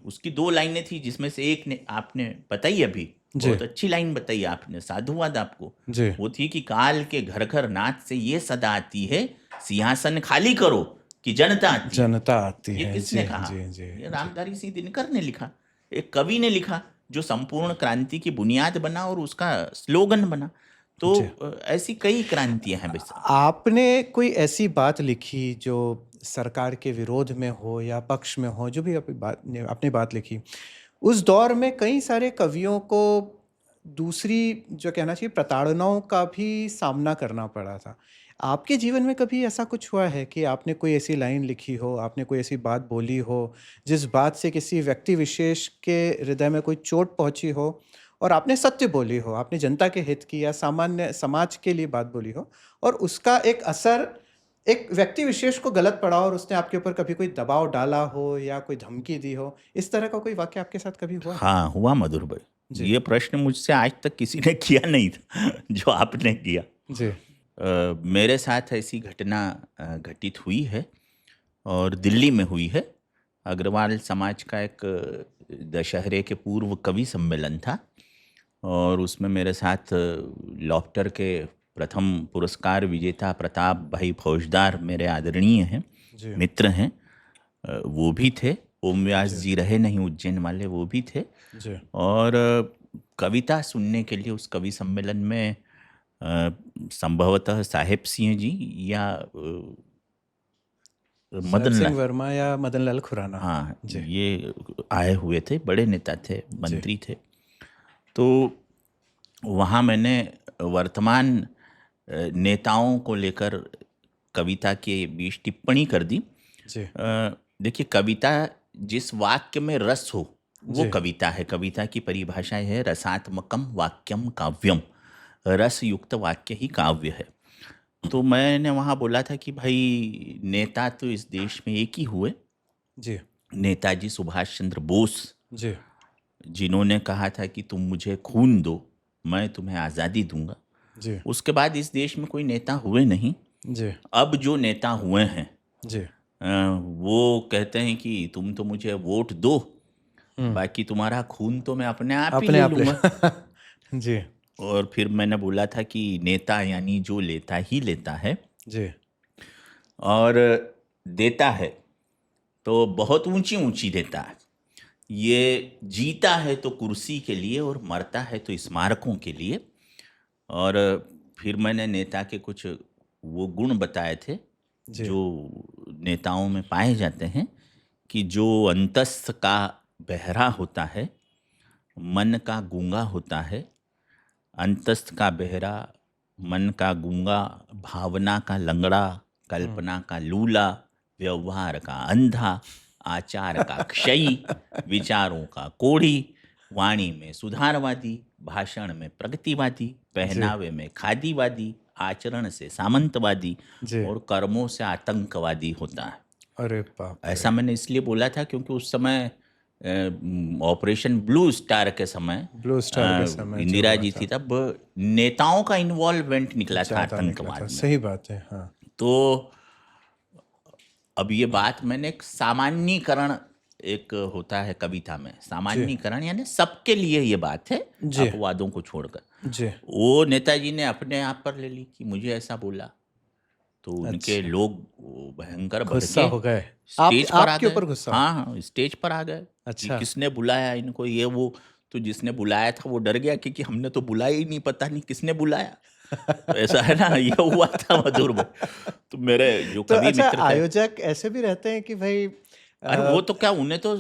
उसकी 2 लाइनें थी जिसमें से एक ने आपने बताई अभी, जी। बहुत अच्छी लाइन बताई आपने, साधुवाद आपको। जी। वो थी कि काल के घर घर नाच से ये सदा आती है, सिंहासन खाली करो कि जनता आती है। जनता आती ये है। किसने जी कहा? जी जी ये जी रामधारी सिंह दिनकर ने लिखा, एक कवि ने लिखा जो संपूर्ण क्रांति की बुनियाद बना और उसका स्लोगन बना। तो जी। ऐसी कई क्रांतियां हैं बेसा। आपने कोई ऐसी बात लिखी जो सरकार के विरोध में हो या पक्ष में हो, जो भी आपने बात लिखी, उस दौर में कई सारे कवियों को दूसरी, जो कहना चाहिए, प्रताड़नाओं का भी सामना करना पड़ा था। आपके जीवन में कभी ऐसा कुछ हुआ है कि आपने कोई ऐसी लाइन लिखी हो, आपने कोई ऐसी बात बोली हो, जिस बात से किसी व्यक्ति विशेष के हृदय में कोई चोट पहुंची हो और आपने सत्य बोली हो, आपने जनता के हित की या सामान्य समाज के लिए बात बोली हो, और उसका एक असर एक व्यक्ति विशेष को गलत पड़ा और उसने आपके ऊपर कभी कोई दबाव डाला हो या कोई धमकी दी हो, इस तरह का कोई वाक्य आपके साथ कभी हुआ है? हाँ, हुआ मधुर भाई। जी। ये प्रश्न मुझसे आज तक किसी ने किया नहीं था जो आपने किया। जी। मेरे साथ ऐसी घटना घटित हुई है और दिल्ली में हुई है। अग्रवाल समाज का एक दशहरे के पूर्व कवि सम्मेलन था और उसमें मेरे साथ लॉफ्टर के प्रथम पुरस्कार विजेता प्रताप भाई फौजदार मेरे आदरणीय हैं, जी। मित्र हैं। वो भी थे, ओम व्यास जी रहे नहीं उज्जैन वाले, वो भी थे। जी। और कविता सुनने के लिए उस कवि सम्मेलन में संभवतः साहेब सिंह जी या मदन सिंह लाल, वर्मा या मदन लाल खुराना। हाँ, जी। ये आए हुए थे, बड़े नेता थे, मंत्री थे। तो वहाँ मैंने वर्तमान नेताओं को लेकर कविता के बीच टिप्पणी कर दी। जी। देखिए, कविता जिस वाक्य में रस हो वो जी। कविता है। कविता की परिभाषा है रसात्मकम वाक्यम काव्यम, रस युक्त वाक्य ही काव्य है। तो मैंने वहाँ बोला था कि भाई नेता तो इस देश में एक ही हुए, जी। नेताजी सुभाष चंद्र बोस, जी। जिन्होंने कहा था कि तुम मुझे खून दो, मैं तुम्हें आज़ादी दूंगा। जी। उसके बाद इस देश में कोई नेता हुए नहीं। जी। अब जो नेता हुए हैं जी। वो कहते हैं कि तुम तो मुझे वोट दो, बाकी तुम्हारा खून तो मैं अपने आप ही अपने ले आप ले लूंगा। जी। और फिर मैंने बोला था कि नेता यानी जो लेता ही लेता है जी। और देता है तो बहुत ऊंची ऊंची देता है। ये जीता है तो कुर्सी के लिए और मरता है तो स्मारकों के लिए। और फिर मैंने नेता के कुछ वो गुण बताए थे जी। जो नेताओं में पाए जाते हैं, कि जो अंतस्थ का बहरा होता है, मन का गूंगा होता है, अंतस्थ का बहरा, मन का गूंगा, भावना का लंगड़ा, कल्पना का लूला, व्यवहार का अंधा, आचार का क्षयी, विचारों का कोढ़ी, वाणी में सुधारवादी, भाषण में प्रगतिवादी, पहनावे में खादीवादी, आचरण से सामंतवादी जी। और कर्मों से आतंकवादी होता है। अरे बाप रे। ऐसा मैंने इसलिए बोला था क्योंकि उस समय ऑपरेशन ब्लू स्टार के समय ब्लू स्टार के समय जो इंदिरा हुआ जी था, थी, तब नेताओं का इन्वॉल्वमेंट निकला था ज़्यादा निकला था। आतंकवाद में। सही बात है। हाँ। तो अब ये बात मैंने एक सामान्यीकरण, एक होता है कविता में सामान्यीकरण, यानी सबके लिए ये बात है, जी। अपवादों को छोड़कर। जी। वो नेताजी ने अपने आप पर ले ली कि मुझे ऐसा बोला, तो उनके अच्छा। लोग भयंकर गुस्सा भड़के, हो गए। स्टेज पर आ आपके गए। ऊपर गुस्सा? हाँ हाँ, स्टेज पर आ गए कि अच्छा। किसने बुलाया इनको, ये वो। तो जिसने बुलाया था वो डर गया क्योंकि हमने तो बुलाया ही नहीं, पता नहीं किसने बुलाया। तो ऐसा है ना, ये हुआ था मधुर में। तो मेरे जो तो कवि अच्छा, मित्र थे, आयोजक ऐसे भी रहते हैं कि भाई अरे वो तो क्या, उन्हें तो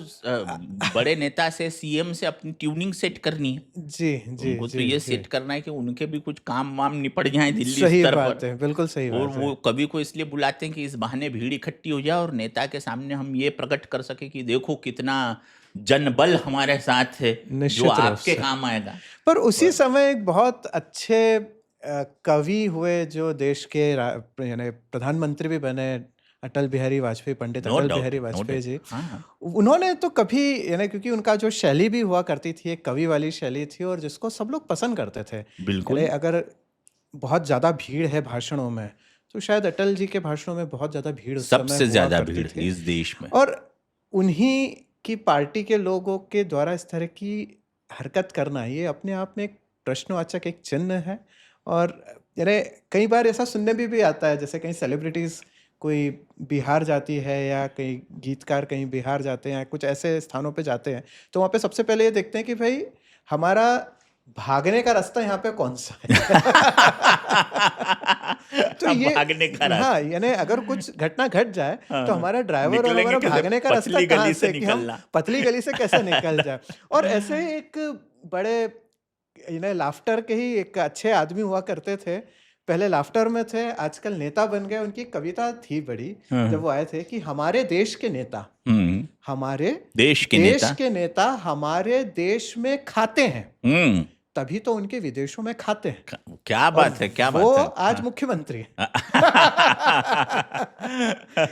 बड़े नेता से, सीएम से अपनी ट्यूनिंग सेट करनी है। जी जी उनको तो जी ये जी, सेट करना है कि उनके भी कुछ काम वाम निपट जाए दिल्ली सही स्तर बात पर। है, बिल्कुल सही और बात वो है। कवि को इसलिए बुलाते हैं कि इस बहाने भीड़ इकट्ठी हो जाए और नेता के सामने हम ये प्रकट कर सके कि देखो कितना जनबल हमारे साथ है, जो निश्चित रूप आपके से। काम आएगा। पर उसी समय एक बहुत अच्छे कवि हुए जो देश के यानी प्रधानमंत्री भी बने, Atal Bihari Vajpayee, Pandit no Atal doubt, Bihari no Vajpayee doubt. जी। हाँ हाँ, उन्होंने तो कभी, यानी क्योंकि उनका जो शैली भी हुआ करती थी, एक कवि वाली शैली थी और जिसको सब लोग पसंद करते थे। यानी बिल्कुल। अगर बहुत ज़्यादा भीड़ है भाषणों में, तो शायद अटल जी के भाषणों में बहुत ज़्यादा भीड़ उस समय सबसे हुआ ज्यादा करती भीड़ थी। इस देश में। और उन्हीं कि पार्टी के लोगों के द्वारा इस तरह की हरकत करना ये अपने आप में एक प्रश्नवाचक एक चिन्ह है। और यानी कई बार ऐसा सुनने भी आता है, जैसे कहीं सेलिब्रिटीज़ कोई बिहार जाती है या कहीं गीतकार कहीं बिहार जाते हैं, कुछ ऐसे स्थानों पे जाते हैं, तो वहाँ पे सबसे पहले ये देखते हैं कि भाई हमारा भागने का रास्ता यहाँ पे कौन सा है। तो ये भागने का हाँ, रास्ता। यानी अगर कुछ घटना घट जाए तो हमारा ड्राइवर और निकलेंगे हमारा कैसे? भागने का रास्ता पतली कहाँ गली से से, कि हम निकलना। पतली गली से कैसे निकल जाए। और ऐसे ही एक बड़े लाफ्टर के ही एक अच्छे आदमी हुआ करते थे, पहले लाफ्टर में थे, आजकल नेता बन गए। उनकी कविता थी बड़ी, जब वो आए थे कि हमारे देश के नेता, हमारे देश के देश नेता। के नेता हमारे देश में खाते हैं, तभी तो उनके विदेशों में खाते हैं। क्या बात है, क्या वो बात है। आज मुख्यमंत्री हैं।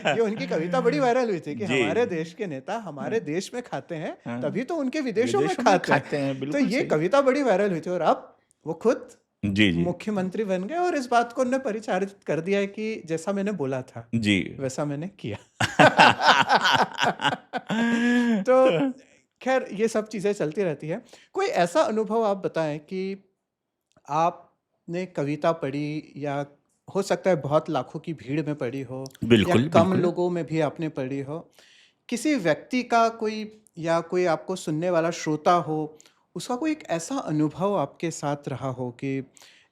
ये उनकी कविता बड़ी वायरल हुई थी कि जी। हमारे देश के नेता हमारे देश में खाते हैं, हाँ। तभी तो उनके विदेशों में विदेशों में खाते खाते हैं, तो बिल्कुल ये सही। कविता बड़ी वायरल हुई थी और अब वो खुद जी जी मुख्यमंत्री बन गए और इस बात को उन्होंने परिचारित कर दिया है कि जैसा मैंने बोला था जी। वैसा मैंने किया। तो खैर ये सब चीज़ें चलती रहती है। कोई ऐसा अनुभव आप बताएं कि आपने कविता पढ़ी, या हो सकता है बहुत लाखों की भीड़ में पढ़ी हो, या बिल्कुल कम बिल्कुल। लोगों में भी आपने पढ़ी हो, किसी व्यक्ति का कोई, या कोई आपको सुनने वाला श्रोता हो, उसका कोई एक ऐसा अनुभव आपके साथ रहा हो कि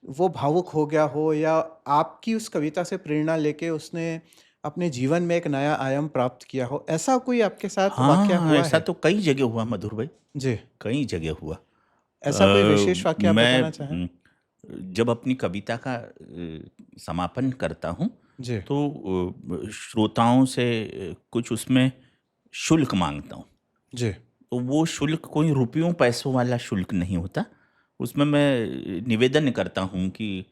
वो भावुक हो गया हो, या आपकी उस कविता से प्रेरणा लेके उसने अपने जीवन में एक नया आयाम प्राप्त किया हो, ऐसा कोई आपके साथ वाकया हाँ, हुआ ऐसा है? तो कई जगह हुआ मधुर भाई, जी, कई जगह हुआ। ऐसा कोई विशेष वाकया आप मैं बताना चाहें? जब अपनी कविता का समापन करता हूँ जी, तो श्रोताओं से कुछ उसमें शुल्क मांगता हूँ। जी, तो वो शुल्क कोई रुपयों पैसों वाला शुल्क नहीं होता। उसमें मैं निवेदन करता हूँ कि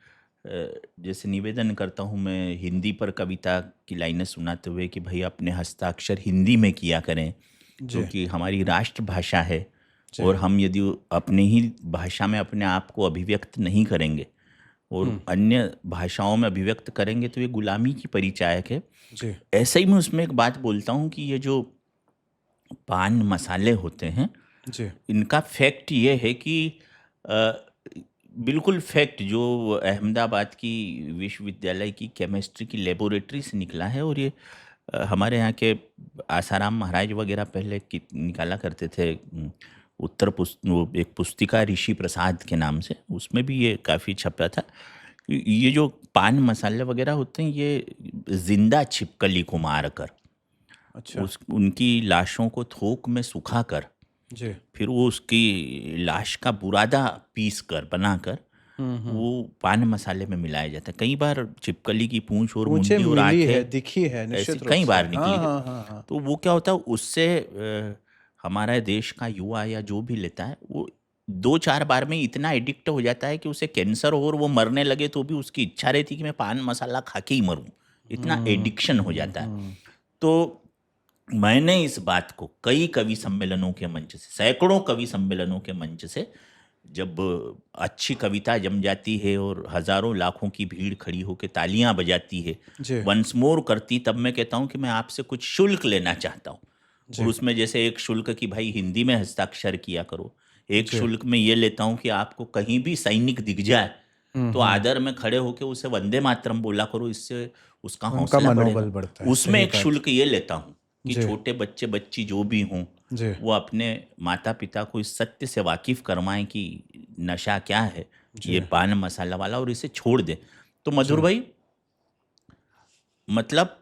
जैसे निवेदन करता हूँ मैं हिंदी पर कविता की लाइनें सुनाते हुए कि भाई अपने हस्ताक्षर हिंदी में किया करें, जी, क्योंकि हमारी राष्ट्रभाषा है। जी। और हम यदि अपने ही भाषा में अपने आप को अभिव्यक्त नहीं करेंगे और अन्य भाषाओं में अभिव्यक्त करेंगे तो ये गुलामी की परिचायक है। जी, ऐसे ही मैं उसमें एक बात बोलता हूँ कि ये जो पान मसाले होते हैं, जी, इनका फैक्ट ये है कि अ, बिल्कुल फैक्ट जो अहमदाबाद की विश्वविद्यालय की केमिस्ट्री की लेबोरेटरी से निकला है। और ये हमारे यहाँ के आसाराम महाराज वगैरह पहले निकाला करते थे। वो एक पुस्तिका ऋषि प्रसाद के नाम से, उसमें भी ये काफ़ी छपा था। ये जो पान मसाले वगैरह होते हैं ये जिंदा छिपकली को मार कर अच्छा, उनकी लाशों को थोक में सुखाकर जी, फिर वो उसकी लाश का बुरादा पीस कर बनाकर वो पान मसाले में मिलाया जाता है। कई बार छिपकली की पूंछ और पूछे मुंडी और मिली है, आंखें दिखी है ऐसी निश्चित रूप कई से। बार हाँ, निकली है। हाँ, हाँ, हाँ। तो वो क्या होता है उससे हमारा देश का युवा या जो भी लेता है वो 2-4 बार में इतना एडिक्ट हो जाता है कि उसे कैंसर हो और वो मरने लगे तो भी उसकी इच्छा रहती कि मैं पान मसाला खा के ही मरूं। इतना एडिक्शन हो जाता है। तो मैंने इस बात को कई कवि सम्मेलनों के मंच से, सैकड़ों कवि सम्मेलनों के मंच से, जब अच्छी कविता जम जाती है और हजारों लाखों की भीड़ खड़ी होकर तालियां बजाती है, जी, वंस मोर करती, तब मैं कहता हूं कि मैं आपसे कुछ शुल्क लेना चाहता हूं। जी, और उसमें जैसे एक शुल्क कि भाई हिंदी में हस्ताक्षर किया करो, एक जी, शुल्क में ये लेता हूं कि आपको कहीं भी सैनिक दिख जाए तो आदर में खड़े होकर उसे वंदे मातरम बोला करो, इससे उसका उनका हौसला बढ़ेगा। मनोबल बढ़ता है, उसमें सही एक बात। शुल्क ये लेता हूँ कि जी, छोटे बच्चे बच्ची जो भी हों जी, वो अपने माता पिता को इस सत्य से वाकिफ करवाएं कि नशा क्या है, ये जी, पान मसाला वाला, और इसे छोड़ दें। तो मधुर जी, भाई मतलब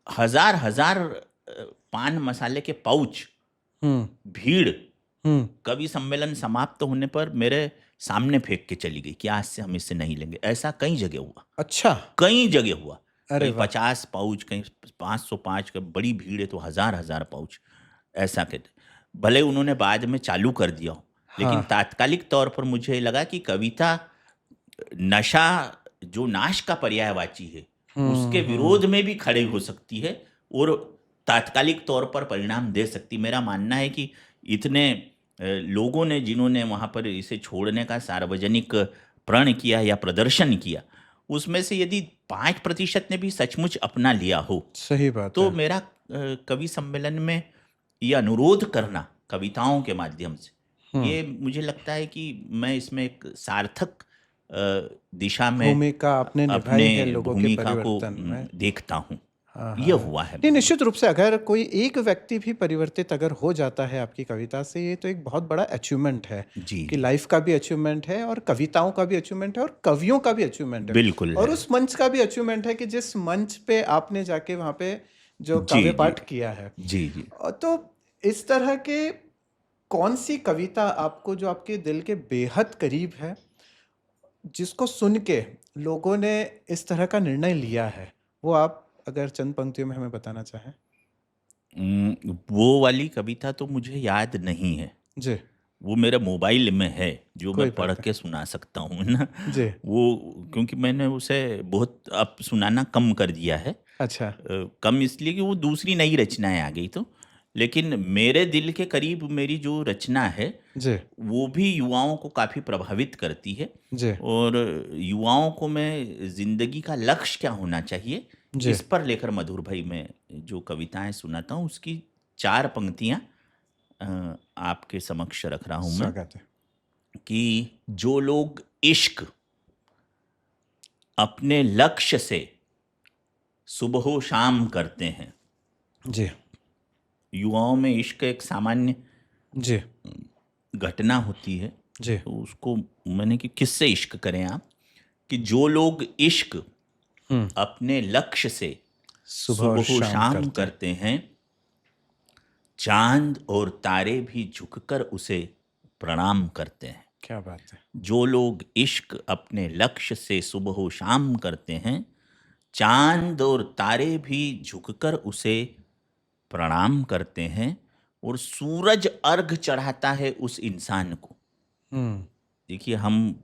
हजार हजार पान मसाले के पाउच, हुँ, भीड़ हुँ, कवि सम्मेलन समाप्त होने पर मेरे सामने फेंक के चली गई कि आज से हम इससे नहीं लेंगे। ऐसा कई जगह हुआ, अच्छा, कई जगह हुआ। अरे कहीं वाह! 50 पाउच, कहीं 505, का बड़ी भीड़ है तो हजार हजार पाउच ऐसा कहते। भले उन्होंने बाद में चालू कर दिया हो, लेकिन हाँ, तात्कालिक तौर पर मुझे लगा कि कविता नशा जो नाश का पर्यायवाची है उसके विरोध में भी खड़े हो सकती है और तात्कालिक तौर पर परिणाम दे सकती। मेरा मानना है कि इतने लोगों ने जिन्होंने वहां पर इसे छोड़ने का सार्वजनिक प्रण किया या प्रदर्शन किया, उसमें से यदि 5% ने भी सचमुच अपना लिया हो सही बात तो है। मेरा कवि सम्मेलन में ये अनुरोध करना कविताओं के माध्यम से, ये मुझे लगता है कि मैं इसमें एक सार्थक दिशा में भूमिका आपने निभाई अपने है लोगों के भूमिका को परिवर्तन में। देखता हूँ। हाँ, ये हाँ। हुआ है। नहीं, निश्चित रूप से अगर कोई एक व्यक्ति भी परिवर्तित अगर हो जाता है आपकी कविता से, ये तो एक बहुत बड़ा अचीवमेंट है जी कि लाइफ का भी अचीवमेंट है और कविताओं का भी अचीवमेंट है और कवियों का भी अचीवमेंट है, बिल्कुल और है। उस मंच का भी अचीवमेंट है कि जिस मंच पे आपने जाके वहाँ पे जो जी, काव्य जी। पाठ किया है। जी जी तो इस तरह के कौन सी कविता आपको जो आपके दिल के बेहद करीब है, जिसको सुन के लोगों ने इस तरह का निर्णय लिया है, वो आप अगर चंद पंक्तियों में हमें बताना चाहें? वो वाली कविता तो मुझे याद नहीं है। जी। वो मेरे मोबाइल में है, जो कोई मैं पढ़ बात के सुना सकता हूँ ना। जी। वो क्योंकि मैंने उसे बहुत अब सुनाना कम कर दिया है। अच्छा। कम इसलिए कि वो दूसरी नई रचनाएं आ गई तो। लेकिन मेरे दिल के करीब मेरी जो रचना है जी। वो भी युवाओं को काफ़ी प्रभावित करती है। जी। और युवाओं को मैं जिंदगी का लक्ष्य क्या होना चाहिए जी। इस पर लेकर मधुर भाई मैं जो कविताएं सुनाता हूँ उसकी 4 पंक्तियां आपके समक्ष रख रहा हूँ मैं। स्वागत है। कि जो लोग इश्क अपने लक्ष्य से सुबह शाम करते हैं। जी। युवाओं में इश्क एक सामान्य जी। घटना होती है, जी। तो उसको मैंने कि किससे इश्क करें आप, कि जो लोग इश्क अपने लक्ष्य से सुबह और सुबह शाम शाम करते हैं, चांद और तारे भी झुककर उसे प्रणाम करते हैं। क्या बात है। जो लोग इश्क अपने लक्ष्य से सुबह शाम करते हैं, चांद और तारे भी झुककर उसे प्रणाम करते हैं, और सूरज अर्घ चढ़ाता है उस इंसान को। देखिए, हम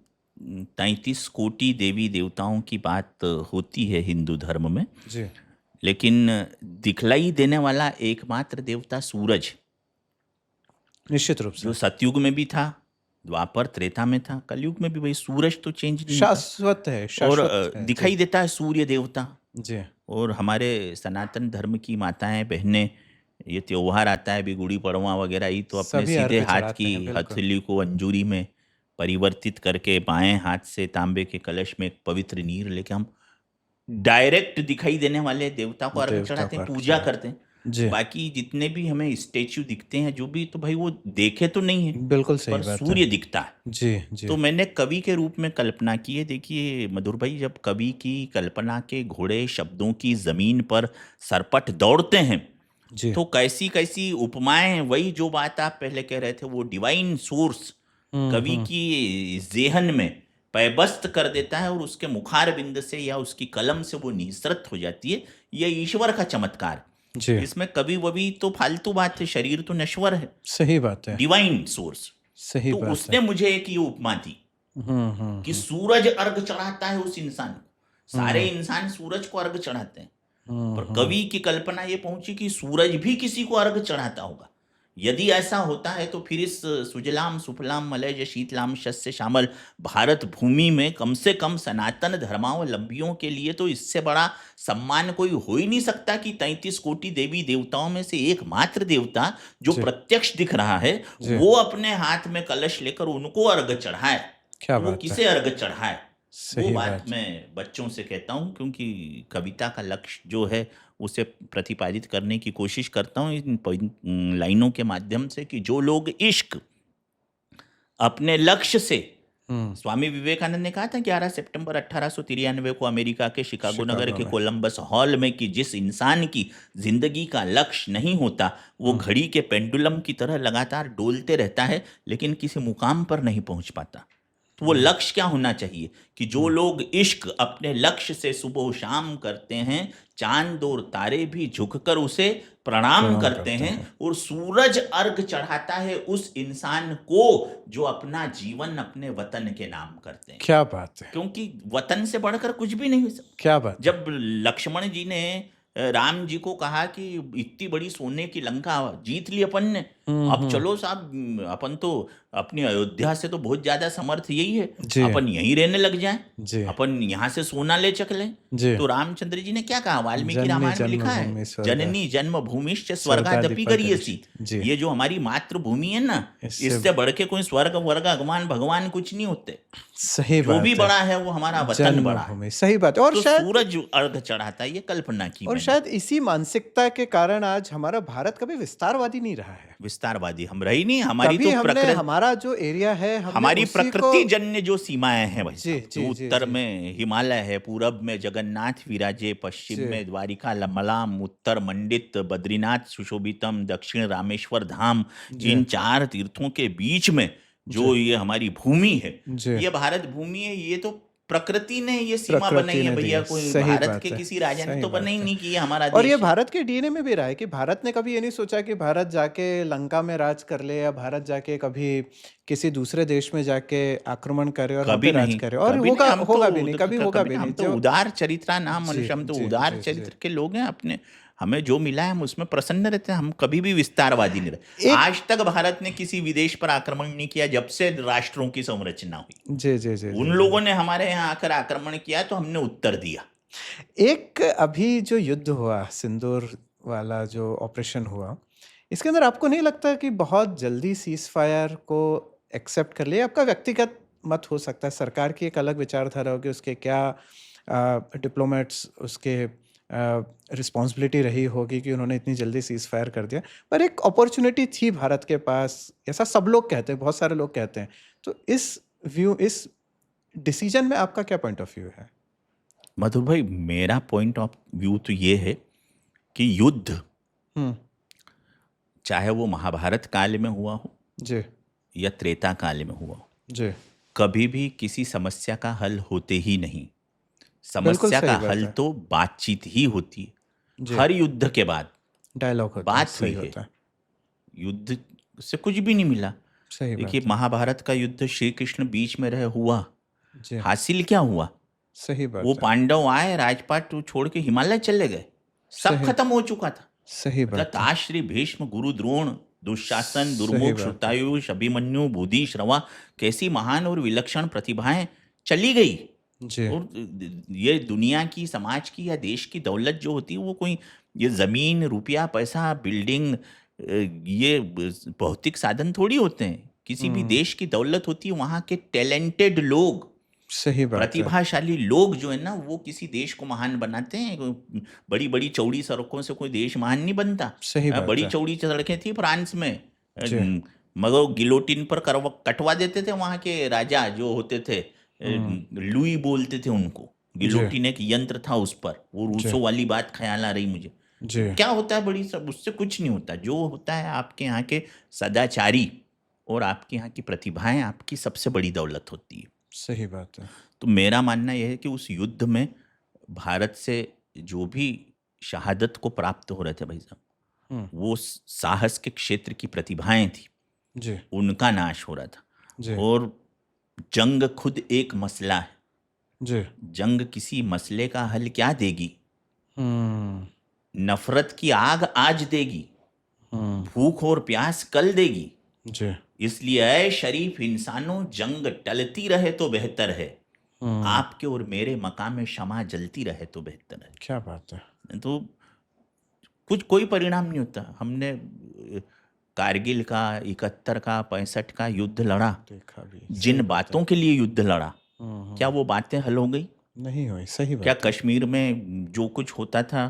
33 कोटि देवी देवताओं की बात होती है हिंदू धर्म में, जी। लेकिन दिखलाई देने वाला एकमात्र देवता सूरज, निश्चित रूप से जो सतयुग में भी था, द्वापर त्रेता में था, कलयुग में भी वही सूरज तो चेंज नहीं होता। शाश्वत है, और शाश्वत है। दिखाई देता है सूर्य देवता। जी। और हमारे सनातन धर्म की माताएं बहनें, ये त्योहार आता है भी गुड़ी पड़वा वगैरह, ही तो अपने सभी सीधे अर्घ हाथ चढ़ाते की हैं, बिल्कुल। हथेली को अंजूरी में परिवर्तित करके बाएं हाथ से तांबे के कलश में एक पवित्र नीर लेके हम डायरेक्ट दिखाई देने वाले देवता को अर्घ देवता चढ़ाते को हैं, अर्घ पूजा चढ़ाते करते हैं। जी। बाकी जितने भी हमें स्टेच्यू दिखते हैं जो भी, तो भाई वो देखे तो नहीं है, बिल्कुल सही पर बात है। सूर्य दिखता है। जी। जी। तो मैंने कवि के रूप में कल्पना की है। देखिए मधुर भाई, जब कवि की कल्पना के घोड़े शब्दों की जमीन पर सरपट दौड़ते हैं, जी। तो कैसी कैसी उपमाएं, वही जो बात आप पहले कह रहे थे, वो डिवाइन सोर्स कवि की जेहन में पैबस्त कर देता है, और उसके मुखार बिंद से या उसकी कलम से वो निसरत हो जाती है। यह ईश्वर का चमत्कार। जी। इसमें कवि ववि तो फालतू बात है, शरीर तो नश्वर है, सही बात है। Divine source. सही तो बात उसने है। मुझे एक ये उपमा दी कि सूरज अर्घ चढ़ाता है उस इंसान को। सारे इंसान सूरज को अर्घ चढ़ाते हैं, पर कवि की कल्पना ये पहुंची कि सूरज भी किसी को अर्घ चढ़ाता होगा। यदि ऐसा होता है तो फिर इस सुजलाम सुफलाम मलयज शीतलाम शस्य श्यामल भारत भूमि में कम से कम सनातन धर्मावलंबियों के लिए तो इससे बड़ा सम्मान कोई हो ही नहीं सकता कि 33 कोटि देवी देवताओं में से एकमात्र देवता जो जी। प्रत्यक्ष दिख रहा है, जी। वो अपने हाथ में कलश लेकर उनको अर्घ चढ़ाए। क्या तो वो बात है। किसे अर्घ चढ़ाए? वो सही बात बात। मैं बच्चों से कहता हूँ, क्योंकि कविता का लक्ष्य जो है उसे प्रतिपादित करने की कोशिश करता हूँ इन लाइनों के माध्यम से, कि जो लोग इश्क अपने लक्ष्य से, स्वामी विवेकानंद ने कहा था 11 सितंबर 1893 को अमेरिका के शिकागो नगर के में। कोलंबस हॉल में, कि जिस इंसान की जिंदगी का लक्ष्य नहीं होता, वो घड़ी के पेंडुलम की तरह लगातार डोलते रहता है, लेकिन किसी मुकाम पर नहीं पहुंच पाता। तो वो लक्ष्य क्या होना चाहिए, कि जो लोग इश्क अपने लक्ष्य से सुबह शाम करते हैं, चांद और तारे भी झुककर उसे प्रणाम करते हैं, और सूरज अर्घ चढ़ाता है उस इंसान को जो अपना जीवन अपने वतन के नाम करते हैं। क्या बात है। क्योंकि वतन से बढ़कर कुछ भी नहीं हो सकता। क्या बात। जब लक्ष्मण जी ने राम जी को कहा कि इतनी बड़ी सोने की लंका जीत ली अपन ने, अब चलो साहब, अपन तो अपनी अयोध्या से तो बहुत ज्यादा समर्थ यही है, जी। अपन यहीं रहने लग जाएं, जी। अपन यहाँ से सोना ले चक लें। जी। तो रामचंद्र जी ने क्या कहा, वाल्मीकि जननी रामायण में लिखा है, जन्मभूमि स्वर्गा जननी जन्मभूमिश्च स्वर्गादपि गरीयसी। जी। ये जो हमारी मातृभूमि है ना, इससे इससे बढ़ के कोई स्वर्ग वर्ग भगवान भगवान कुछ नहीं होते। सही जो बात भी है। बड़ा है वो हमारा वतन बड़ा है। जन्मभूमि, सही बात है। और तो शायद सूरज अर्घ चढ़ाता है, ये कल्पना की और मैंने। शायद इसी मानसिकता के कारण आज हमारा भारत कभी विस्तारवादी नहीं रहा है। विस्तारवादी हम रही नहीं, हमारी कभी तो हमने प्रकृति, हमारा जो एरिया है हमने हमारी उसी को प्रकृति जन्य जो सीमाएं हैं भाई जी, साहब, जी, जो जी, उत्तर जी। में हिमालय है, पूरब में जगन्नाथ विराजे, पश्चिम जी। में द्वारिका लमलाम, उत्तर मंडित बद्रीनाथ सुशोभितम, दक्षिण रामेश्वर धाम, जी। इन 4 तीर्थों के बीच में जो ये हमारी भूमि है, जी। ये भारत भूमि है। ये तो प्रकृति ने ये सीमा प्रकृति बनाई है ने दी भैया, है। कोई सही भारत बात के है। किसी राजा ने सही तो बात बनाई है। नहीं की है हमारा और ये देश। भारत के डीएनए में भी रहा है कि भारत ने कभी ये नहीं सोचा कि भारत जाके लंका में राज कर ले, या भारत जाके कभी किसी दूसरे देश में जाके आक्रमण करे और वहाँ कभी पे राज नहीं, करे। और कभी होगा नहीं, हम होगा तो भी नहीं, कभी होगा भी हम नहीं। तो जो उदार चरित्रा नाम जी, मनुष्य, हम तो जी, उदार जी, जी। चरित्र के लोग हैं। अपने हमें जो मिला है हम उसमें प्रसन्न रहते हैं, हम कभी भी विस्तारवादी नहीं रहे। एक आज तक भारत ने किसी विदेश पर आक्रमण नहीं किया जब से राष्ट्रों की संरचना हुई। जी, जी, जी, उन जी, जी। लोगों ने हमारे यहाँ आकर आक्रमण किया तो हमने उत्तर दिया। एक अभी जो युद्ध हुआ, सिंदूर वाला जो ऑपरेशन हुआ, इसके अंदर आपको नहीं लगता कि बहुत जल्दी सीज फायर को एक्सेप्ट कर लिया? आपका व्यक्तिगत मत हो सकता है, सरकार की एक अलग विचारधारा होगी, उसके क्या डिप्लोमेट्स उसके रिस्पॉन्सिबिलिटी रही होगी कि उन्होंने इतनी जल्दी सीज फायर कर दिया। पर एक अपॉर्चुनिटी थी भारत के पास, ऐसा सब लोग कहते हैं, बहुत सारे लोग कहते हैं। तो इस डिसीजन में आपका क्या पॉइंट ऑफ व्यू है? मधुर भाई, मेरा पॉइंट ऑफ व्यू तो ये है कि युद्ध, हम्म। चाहे वो महाभारत काल में हुआ हो जी। या त्रेता काल में हुआ हो, जी। कभी भी किसी समस्या का हल होते ही नहीं। बिल्कुल समस्या सही का बात हल है। तो बातचीत ही होती है। जी। हर युद्ध के बाद डायलॉग होता है, बात सही हुई है। होता है। युद्ध से कुछ भी नहीं मिला। सही बात देखिए, है। महाभारत का युद्ध श्री कृष्ण बीच में रहे हुआ, जी। हासिल क्या हुआ? सही बात वो है। पांडव आए, राजपाट छोड़ के हिमालय चले गए, सब सही खत्म हो चुका था। सही मतलब बात है। ताश्री भीष्म गुरु द्रोण, दुशासन, सही दुर्मुख, बात है। श्रुतायुष, अभिमन्यु, बुद्धि, श्रवा, कैसी महान और विलक्षण प्रतिभाएं चली गई। जी। और ये दुनिया की, समाज की या देश की दौलत जो होती है, वो कोई ये जमीन, रुपया, पैसा, बिल्डिंग, ये भौतिक साधन थोड़ी होते हैं। किसी भी देश की दौलत होती है वहाँ के टैलेंटेड लोग, सही बात है। प्रतिभाशाली लोग जो है ना, वो किसी देश को महान बनाते हैं। बड़ी बड़ी चौड़ी सड़कों से कोई देश महान नहीं बनता। सही बात बड़ी है। चौड़ी सड़कें थी फ्रांस में, जी। मगर गिलोटिन पर कटवा देते थे वहाँ के राजा जो होते थे, लुई बोलते थे उनको। गिलोटिन एक यंत्र था उस पर। वो रूसो वाली बात ख्याल आ रही मुझे। जी। क्या होता है बड़ी सब, उससे कुछ नहीं होता। जो होता है आपके यहाँ के सदाचारी और आपके यहाँ की प्रतिभाएं आपकी सबसे बड़ी दौलत होती है। सही बात है। तो मेरा मानना यह है कि उस युद्ध में भारत से जो भी शहादत को प्राप्त हो रहे थे भाई साहब, वो साहस के क्षेत्र की प्रतिभाएं थी, जी। उनका नाश हो रहा था। जी। और जंग खुद एक मसला है। जी। जंग किसी मसले का हल क्या देगी? हम्म। नफरत की आग आज देगी, भूख और प्यास कल देगी। जी। इसलिए ऐ शरीफ इंसानों, जंग टलती रहे तो बेहतर है, आपके और मेरे मकाम शमा जलती रहे तो बेहतर है। क्या बात है। तो कुछ कोई परिणाम नहीं होता। हमने कारगिल का, 71 का, 65 का युद्ध लड़ा, देखा भी। जिन बातों के लिए युद्ध लड़ा, क्या वो बातें हल हो गई? नहीं हुई। सही बात क्या है। कश्मीर में जो कुछ होता था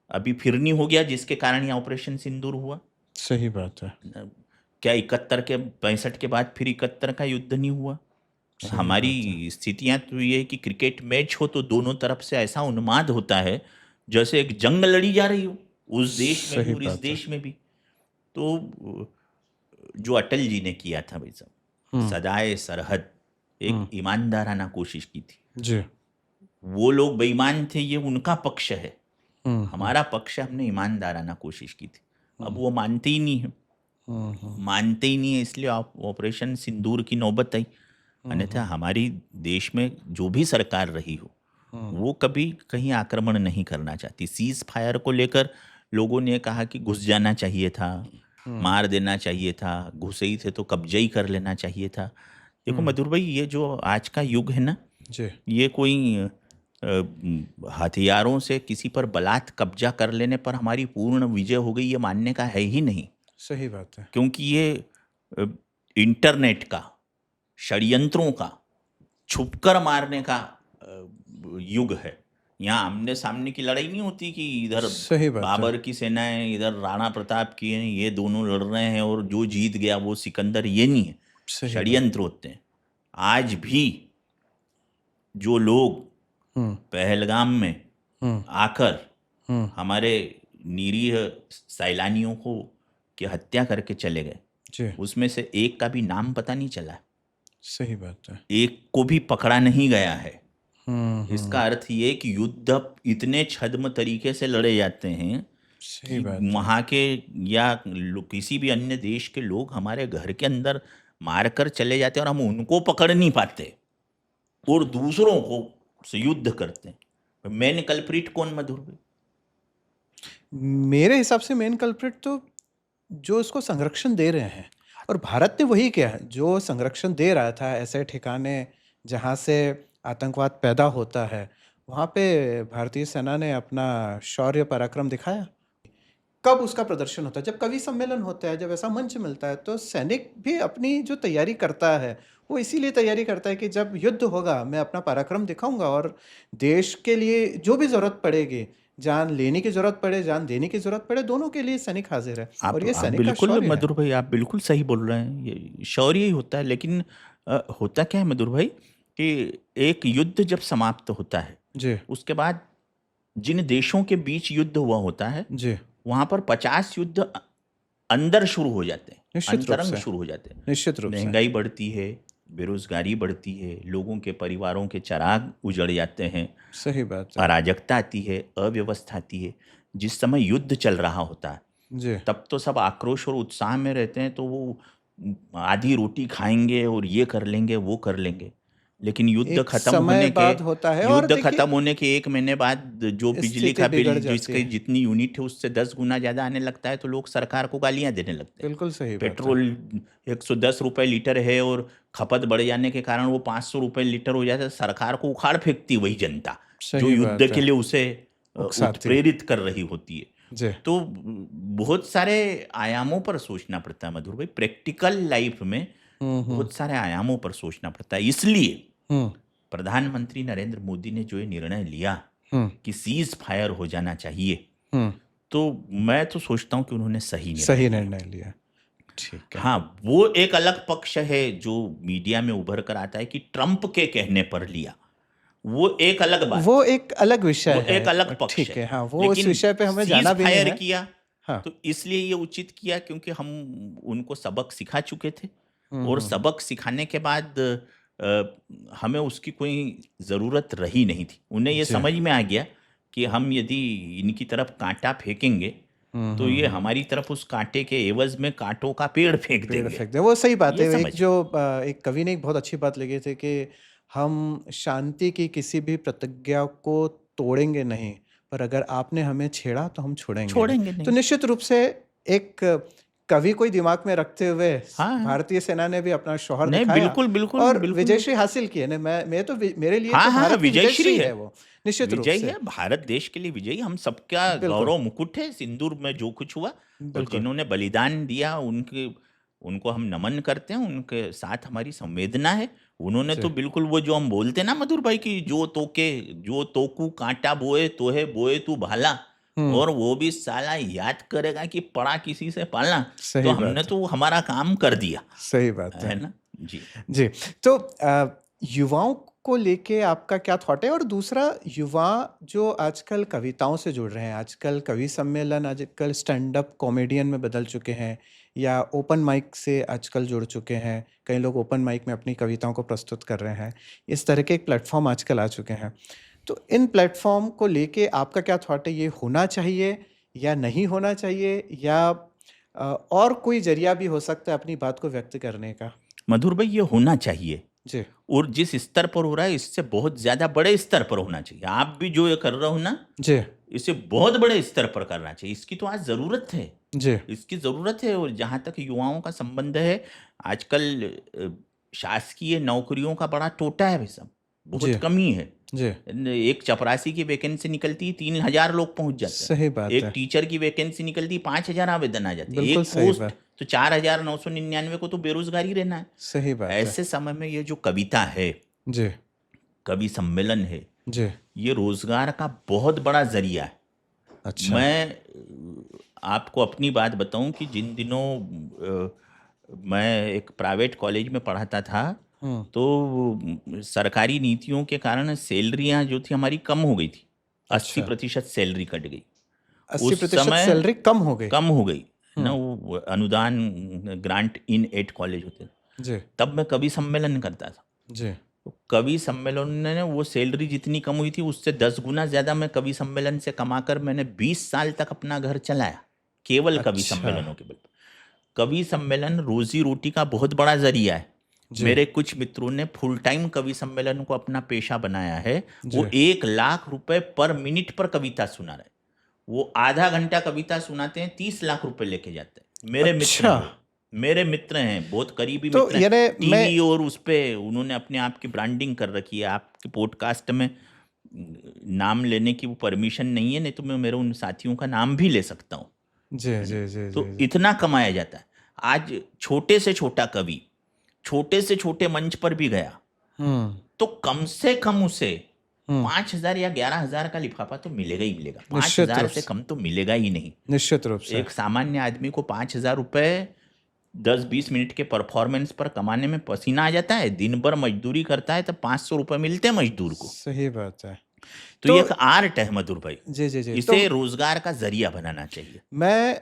अभी फिर नहीं हो गया, जिसके कारण यहाँ ऑपरेशन सिंदूर हुआ? सही बात है। क्या 71 के 65 के बाद फिर 71 का युद्ध नहीं हुआ? हमारी स्थितियां तो ये है कि क्रिकेट मैच हो तो दोनों तरफ से ऐसा उन्माद होता है जैसे एक जंग लड़ी जा रही हो, उस देश में भी और इस देश में भी। तो जो अटल जी ने किया था भाई साहब, सदाए सरहद, एक ईमानदाराना कोशिश की थी। जी। वो लोग बेईमान थे, ये उनका पक्ष है। हमारा पक्ष है, हमने ईमानदाराना कोशिश की थी। अब वो मानते ही नहीं है, मानते ही नहीं है, इसलिए ऑपरेशन सिंदूर की नौबत आई। अन्यथा हमारी देश में जो भी सरकार रही हो, वो कभी कहीं आक्रमण नहीं करना चाहती। सीज फायर को लेकर लोगों ने कहा कि घुस जाना चाहिए था, मार देना चाहिए था, घुसई थे तो कब्जा ही कर लेना चाहिए था। देखो मधुर भाई, ये जो आज का युग है ना, जी ये कोई हथियारों से किसी पर बलात् कब्जा कर लेने पर हमारी पूर्ण विजय हो गई, ये मानने का है ही नहीं। सही बात है। क्योंकि ये अ, इंटरनेट का, षड्यंत्रों का, छुपकर मारने का युग है। यहाँ आमने सामने की लड़ाई नहीं होती कि इधर सही बात है। बाबर की सेना है, इधर राणा प्रताप की है, ये दोनों लड़ रहे हैं और जो जीत गया वो सिकंदर, ये नहीं है। सही बात। षड्यंत्र होते हैं। आज भी जो लोग हम्म पहलगाम में हम्म आकर हम्म हमारे निरीह सैलानियों को की हत्या करके चले गए, जी उसमें से एक का भी नाम पता नहीं चला, सही बात है। एक को भी पकड़ा नहीं गया है। हम्म इसका अर्थ ये कि युद्ध इतने छद्म तरीके से लड़े जाते हैं सही कि बात है। वहाँ के या किसी भी अन्य देश के लोग हमारे घर के अंदर मारकर चले जाते हैं और हम उनको पकड़ नहीं पाते और दूसरों को से युद्ध करते हैं। मेन कल्प्रिट कौन मधुर भाई? मेरे हिसाब से मेन कल्प्रिट तो जो इसको संरक्षण दे रहे हैं, और भारत ने वही किया है। जो संरक्षण दे रहा था ऐसे ठिकाने जहाँ से आतंकवाद पैदा होता है, वहाँ पे भारतीय सेना ने अपना शौर्य पराक्रम दिखाया। कब उसका प्रदर्शन होता है? जब कवि सम्मेलन होता है, जब ऐसा मंच मिलता है, तो सैनिक भी अपनी जो तैयारी करता है वो इसीलिए तैयारी करता है कि जब युद्ध होगा मैं अपना पराक्रम दिखाऊंगा, और देश के लिए जो भी जरूरत पड़ेगी, जान लेने की जरूरत पड़े, जान देने की जरूरत पड़े, दोनों के लिए सैनिक हाजिर है। और ये आप सैनिक का बिल्कुल शौर्य है। मधुर भाई, आप बिल्कुल सही बोल रहे हैं, ये शौर्य ही होता है। लेकिन होता क्या है मधुर भाई कि एक युद्ध जब समाप्त होता है, जी उसके बाद जिन देशों के बीच युद्ध हुआ होता है जी वहां पर 50 युद्ध अंदर शुरू हो जाते हैं, निश्चित रूप अंतरंग से। शुरू हो जाते हैं। निश्चित रूप से। महंगाई बढ़ती है, बेरोजगारी बढ़ती है, लोगों के परिवारों के चिराग उजड़ जाते हैं, सही बात है। अराजकता आती है, अव्यवस्था आती है। जिस समय युद्ध चल रहा होता है जी तब तो सब आक्रोश और उत्साह में रहते हैं, तो वो आधी रोटी खाएंगे और ये कर लेंगे वो कर लेंगे। लेकिन एक समय बाद होता है, और युद्ध देखिए खत्म होने के 1 महीने बाद जो बिजली स्थिति का बिगड़ बिल जाती जिसके है। जितनी यूनिट है उससे 10 गुना ज़्यादा आने लगता है, तो लोग सरकार को गालियां देने लगते हैं। बिल्कुल सही बात है। पेट्रोल 110 रुपए लीटर है और खपत बढ़ जाने के कारण वो 500 रुपए लीटर हो जाता है, सरकार को उखाड़ फेंकती वही जनता जो सही युद्ध बात के है। लिए उसे उकसाती है। उत्प्रेरित कर रही होती है। जी तो बहुत सारे आयामों पर सोचना पड़ता है मधुर भाई, प्रैक्टिकल लाइफ में बहुत सारे आयामों पर सोचना पड़ता है। इसलिए हम्म प्रधानमंत्री नरेंद्र मोदी ने जो ये निर्णय लिया हम्म कि सीज फायर हो जाना चाहिए, हम्म तो मैं तो सोचता हूँ कि उन्होंने सही सही लिया। निर्णय लिया। ठीक है। हाँ, वो एक अलग पक्ष है जो मीडिया में उभर कर आता है कि ट्रंप के कहने पर लिया, वो एक अलग बात, वो एक अलग विषय वो है। एक अलग पक्ष ठीक है। हाँ, वो इस लेकिन विषय पे हमें सीज जाना भी नहीं फायर है। किया हाँ। तो इसलिए ये उचित किया क्योंकि हम उनको सबक सिखा चुके थे और सबक सिखाने के बाद हमें उसकी कोई ज़रूरत रही नहीं थी। उन्हें ये जी। समझ में आ गया कि हम यदि इनकी तरफ कांटा फेंकेंगे तो ये हमारी तरफ उस कांटे के एवज में कांटों का पेड़ फेंक पेड़ देंगे। फेंक दे, वो सही बात ये है। एक समझ जो एक कवि ने एक बहुत अच्छी बात लिखी थी कि हम शांति की किसी भी प्रतिज्ञा को तोड़ेंगे नहीं, पर अगर आपने हमें छेड़ा तो हम छोड़ेंगे तो नहीं। निश्चित रूप से एक कवि को ही दिमाग में रखते हुए हाँ। भारतीय सेना ने भी अपना शौहर नहीं, दिखाया बिल्कुल, बिल्कुल, और बिल्कुल। विजयश्री हासिल की है। नहीं, मैं तो मेरे लिए हाँ, तो हाँ, भारत की विजयश्री है है। वो, निश्चित रूप विजय से। है, भारत देश के लिए विजयी, हम सबका बिल्कुल। गौरव मुकुट है। सिंदूर में जो कुछ हुआ और बिल्कुल। जिन्होंने बलिदान दिया उनको हम नमन करते हैं, उनके साथ हमारी संवेदना है। उन्होंने तो बिल्कुल वो जो हम बोलते हैं ना मधुर भाई कि जो तोकू कांटा बोए तोहे बोए तू भाला, और वो भी साला याद करेगा कि पड़ा किसी से पाला। सही तो बात हमने है। तो हमारा काम कर दिया, सही बात है। है ना जी। जी। तो युवाओं को लेके आपका क्या थॉट है? और दूसरा, युवा जो आजकल कविताओं से जुड़ रहे हैं, आजकल कवि सम्मेलन, आजकल स्टैंड अप कॉमेडियन में बदल चुके हैं, या ओपन माइक से आजकल जुड़ चुके हैं। कई लोग ओपन माइक में अपनी कविताओं को प्रस्तुत कर रहे हैं। इस तरह के एक प्लेटफॉर्म आजकल आ चुके हैं। तो इन प्लेटफॉर्म को लेके आपका क्या थॉट है? ये होना चाहिए या नहीं होना चाहिए, या और कोई जरिया भी हो सकता है अपनी बात को व्यक्त करने का? मधुर भाई, ये होना चाहिए जी और जिस स्तर पर हो रहा है इससे बहुत ज्यादा बड़े स्तर पर होना चाहिए। आप भी जो ये कर रहे हो ना, जी इसे बहुत बड़े स्तर पर करना चाहिए। इसकी तो आज ज़रूरत है, जी इसकी ज़रूरत है। और जहाँ तक युवाओं का संबंध है, आजकल शासकीय नौकरियों का बड़ा टोटा है भाई साहब, बहुत जी कमी है। जी एक चपरासी की वैकेंसी निकलती है, 3,000 लोग पहुंच जाते हैं। सही बात एक है। टीचर की वैकेंसी निकलती है, 5,000 आवेदन आ जाते हैं। बिल्कुल एक सही पोस्ट बात। तो 4,999 को तो बेरोजगारी रहना है। सही बात है। ऐसे समय में ये जो कविता है, जी कवि सम्मेलन है, जी ये रोजगार का बहुत बड़ा जरिया है। अच्छा। मैं आपको अपनी बात बताऊं कि जिन दिनों मैं एक प्राइवेट कॉलेज में पढ़ाता था, हम्म। तो सरकारी नीतियों के कारण सैलरियां जो थी हमारी कम हो गई थी। अच्छा 80% सैलरी कट गई। 80% उस समय सैलरी कम हो गई। कम हो गई ना, हम्म। वो अनुदान ग्रांट इन एड कॉलेज होते थे। जी तब मैं कवि सम्मेलन करता था। जी तो कवि सम्मेलन ने वो सैलरी जितनी कम हुई थी, उससे 10 गुना ज़्यादा मैं कवि सम्मेलन से कमाकर मैंने 20 साल तक अपना घर चलाया, केवल कवि अच्छा सम्मेलनों के बल पर। कवि सम्मेलन रोजी रोटी का बहुत बड़ा जरिया है। जी मेरे कुछ मित्रों ने फुल टाइम कवि सम्मेलन को अपना पेशा बनाया है। जी वो 1 लाख रुपए पर मिनट पर कविता सुना रहे। वो आधा घंटा कविता सुनाते हैं, 30 लाख रुपए लेके जाते हैं। मेरे मित्र अच्छा। हैं वो, मेरे मित्र हैं, बहुत करीबी तो मित्र हैं। यानी मैं टीवी और उस पे उन्होंने अपने आप की ब्रांडिंग कर रखी है। आपके पॉडकास्ट में नाम लेने की वो परमिशन नहीं है, नहीं तो मैं मेरे उन साथियों का नाम भी ले सकता हूँ, जी है ना। जी जी जी तो जी इतना कमाया जाता है। आज छोटे से छोटा कवि छोटे से छोटे मंच पर भी गया, हम्म तो कम से कम उसे हम्म 5,000 या 11,000 का लिफाफा तो मिलेगा ही मिलेगा। निश्चित 5,000 रूप से से। कम तो मिलेगा ही नहीं। निश्चित रूप से। एक सामान्य आदमी को 5,000 रुपए 10-20 मिनट के परफॉर्मेंस पर कमाने में पसीना आ जाता है। दिन भर मजदूरी करता है तो 500 रुपए मिलते हैं मजदूर को। सही बात है। तो तो ये एक आर्ट है मधुर भाई, जी जी जी तो इसे रोजगार का जरिया बनाना चाहिए। मैं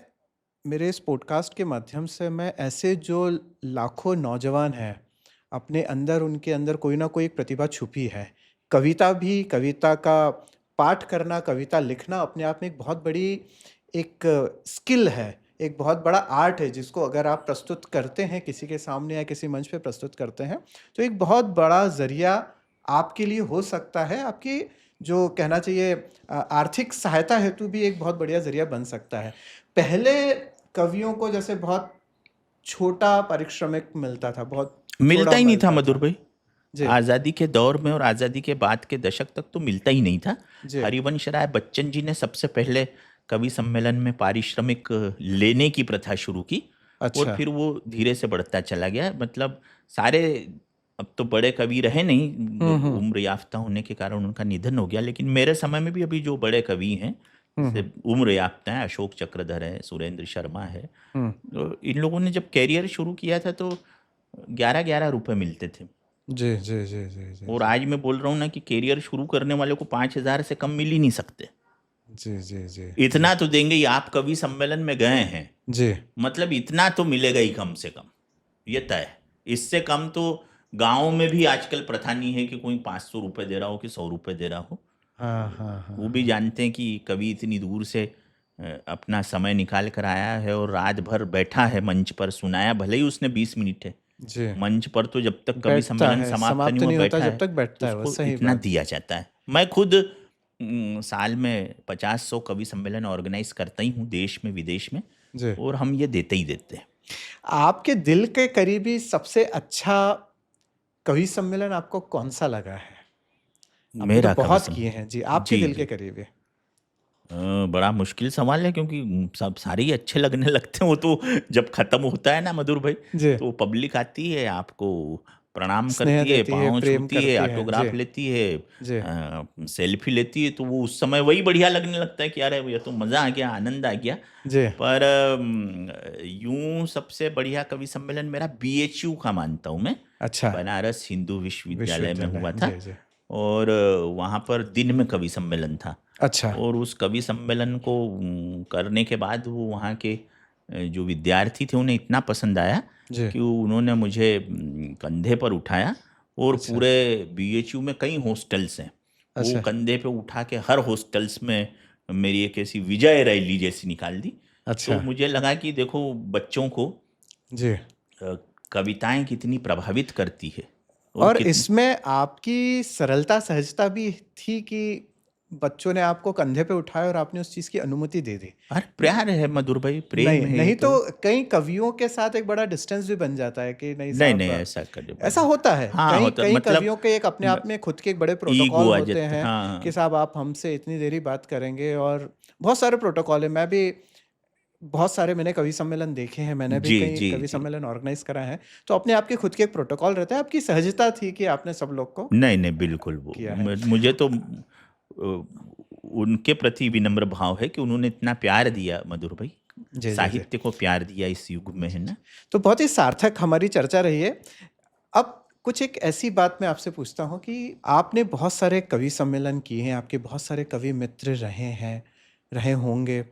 मेरे इस पॉडकास्ट के माध्यम से मैं ऐसे जो लाखों नौजवान हैं, अपने अंदर उनके अंदर कोई ना कोई एक प्रतिभा छुपी है। कविता भी, कविता का पाठ करना, कविता लिखना अपने आप में एक बहुत बड़ी एक स्किल है, एक बहुत बड़ा आर्ट है, जिसको अगर आप प्रस्तुत करते हैं किसी के सामने या किसी मंच पे प्रस्तुत करते हैं, तो एक बहुत बड़ा ज़रिया आपके लिए हो सकता है। आपकी जो कहना चाहिए आर्थिक सहायता हेतु भी एक बहुत बढ़िया ज़रिया बन सकता है। पहले कवियों को जैसे बहुत छोटा पारिश्रमिक मिलता था, बहुत मिलता थोड़ा ही नहीं था मिलता मधुर था। भाई। जी, आज़ादी के दौर में और आज़ादी के बाद के दशक तक तो मिलता ही नहीं था। जी। हरिवंश राय बच्चन जी ने सबसे पहले कवि सम्मेलन में पारिश्रमिक लेने की प्रथा शुरू की, और अच्छा। फिर वो धीरे से बढ़ता चला गया। मतलब सारे अब तो बड़े कवि रहे नहीं, हुँ। उम्र याफ्ता होने के कारण उनका निधन हो गया। लेकिन मेरे समय में भी अभी जो बड़े कवि हैं, हुँ। जैसे उम्र याफ्ता है, अशोक चक्रधर है, सुरेंद्र शर्मा है, हुँ। तो इन लोगों ने जब कैरियर शुरू किया था तो 11-11 रुपए मिलते थे। जी, जी, जी, जी, जी, और जी। आज मैं बोल रहा हूँ ना कि कैरियर शुरू करने वाले को 5,000 से कम मिल ही नहीं सकते। जी, जी, जी, इतना तो देंगे ही। आप कवि सम्मेलन में गए हैं, जी। मतलब इतना तो मिलेगा ही कम से कम, ये तय है। इससे कम तो गाँव में भी आजकल प्रथा नहीं है कि कोई 500 रुपये दे रहा हो कि 100 रुपये दे रहा हो। हाँ, हाँ, हाँ, वो भी जानते हैं कि कवि इतनी दूर से अपना समय निकाल कर आया है और रात भर बैठा है मंच पर, सुनाया भले ही उसने 20 मिनट है। जी। मंच पर तो जब तक कवि बैठता सम्मेलन है, समाप्त नहीं समाप्त हुआ नहीं होता बैठा जब है, तक तो बैठता है वो, उसको सही इतना बात। दिया जाता है। मैं खुद साल में 50-100 कवि सम्मेलन ऑर्गेनाइज करता ही हूँ, देश में विदेश में, जी। और हम ये देते ही देते हैं। आपके दिल के करीबी सबसे अच्छा कवि सम्मेलन आपको कौन-सा लगा है? आपने तो मेरा कवि बहुत किए हैं। जी, सम्मेलन, आपके जी दिल के जी, करीबी। बड़ा मुश्किल सवाल है, क्योंकि सब सारे ही अच्छे लगने लगते हैं। वो तो जब खत्म होता है ना मधुर भाई, जी। तो पब्लिक आती है, आपको प्रणाम स्नेह करती है, देती है, पाँव प्रेम छूती है, करती है। जी, ऑटोग्राफ लेती है, जी, सेल्फी लेती है, तो वो उस समय वही बढ़िया लगने लगता है कि अरे ये तो मज़ा आ गया, आनंद आ गया। जी। पर यूं सबसे बढ़िया कवि सम्मेलन मेरा बीएचयू का मानता हूँ मैं। अच्छा, बनारस हिंदू विश्वविद्यालय में विश्वविद्यालय। हुआ था, जी, जी। और वहाँ पर दिन में कवि सम्मेलन था। अच्छा, और उस कवि सम्मेलन को करने के बाद वो वहाँ के जो विद्यार्थी थे उन्हें इतना पसंद आया जी। कि उन्होंने मुझे कंधे पर उठाया, और अच्छा, पूरे बीएचयू में कई हॉस्टल्स हैं, वो अच्छा, कंधे पे उठा के हर हॉस्टल्स में मेरी एक ऐसी विजय रैली जैसी निकाल दी। तो अच्छा। मुझे लगा कि देखो बच्चों को जी। अ, कविताएं कितनी प्रभावित करती है, और और कितनी। इसमें आपकी सरलता, सहजता भी थी कि बच्चों ने आपको कंधे पे उठाया और आपने उस चीज़ की अनुमति दे दी। अरे प्यार है मधुर भाई, प्रेम नहीं है ये नहीं, तो। तो कई कवियों के साथ एक बड़ा डिस्टेंस भी बन जाता है कि नहीं नहीं नहीं, साहब, ऐसा कर ऐसा होता है। हाँ कई होता कई मतलब कवियों के एक अपने आप में खुद के एक बड़े ईगो प्रोटोकॉल आ होते जाता है, हैं हाँ कि साहब आप हमसे इतनी देर ही बात करेंगे, और बहुत सारे प्रोटोकॉल है। मैं भी बहुत सारे मैंने कवि सम्मेलन देखे हैं, मैंने भी जी कई जी कवि जी। सम्मेलन ऑर्गेनाइज करा है, तो अपने आप के खुद के एक प्रोटोकॉल रहता है। आपकी सहजता थी कि आपने सब लोग को नहीं नहीं बिल्कुल, वो किया है। मुझे तो उनके प्रति विनम्र भाव है कि उन्होंने इतना प्यार दिया मधुर भाई, जी जी जी। साहित्य को प्यार दिया इस युग में, है ना। तो बहुत ही सार्थक हमारी चर्चा रही है। अब कुछ एक ऐसी बात मैं आपसे पूछता हूँ कि आपने बहुत सारे कवि सम्मेलन किए हैं, आपके बहुत सारे कवि मित्र रहे हैं, रहे होंगे,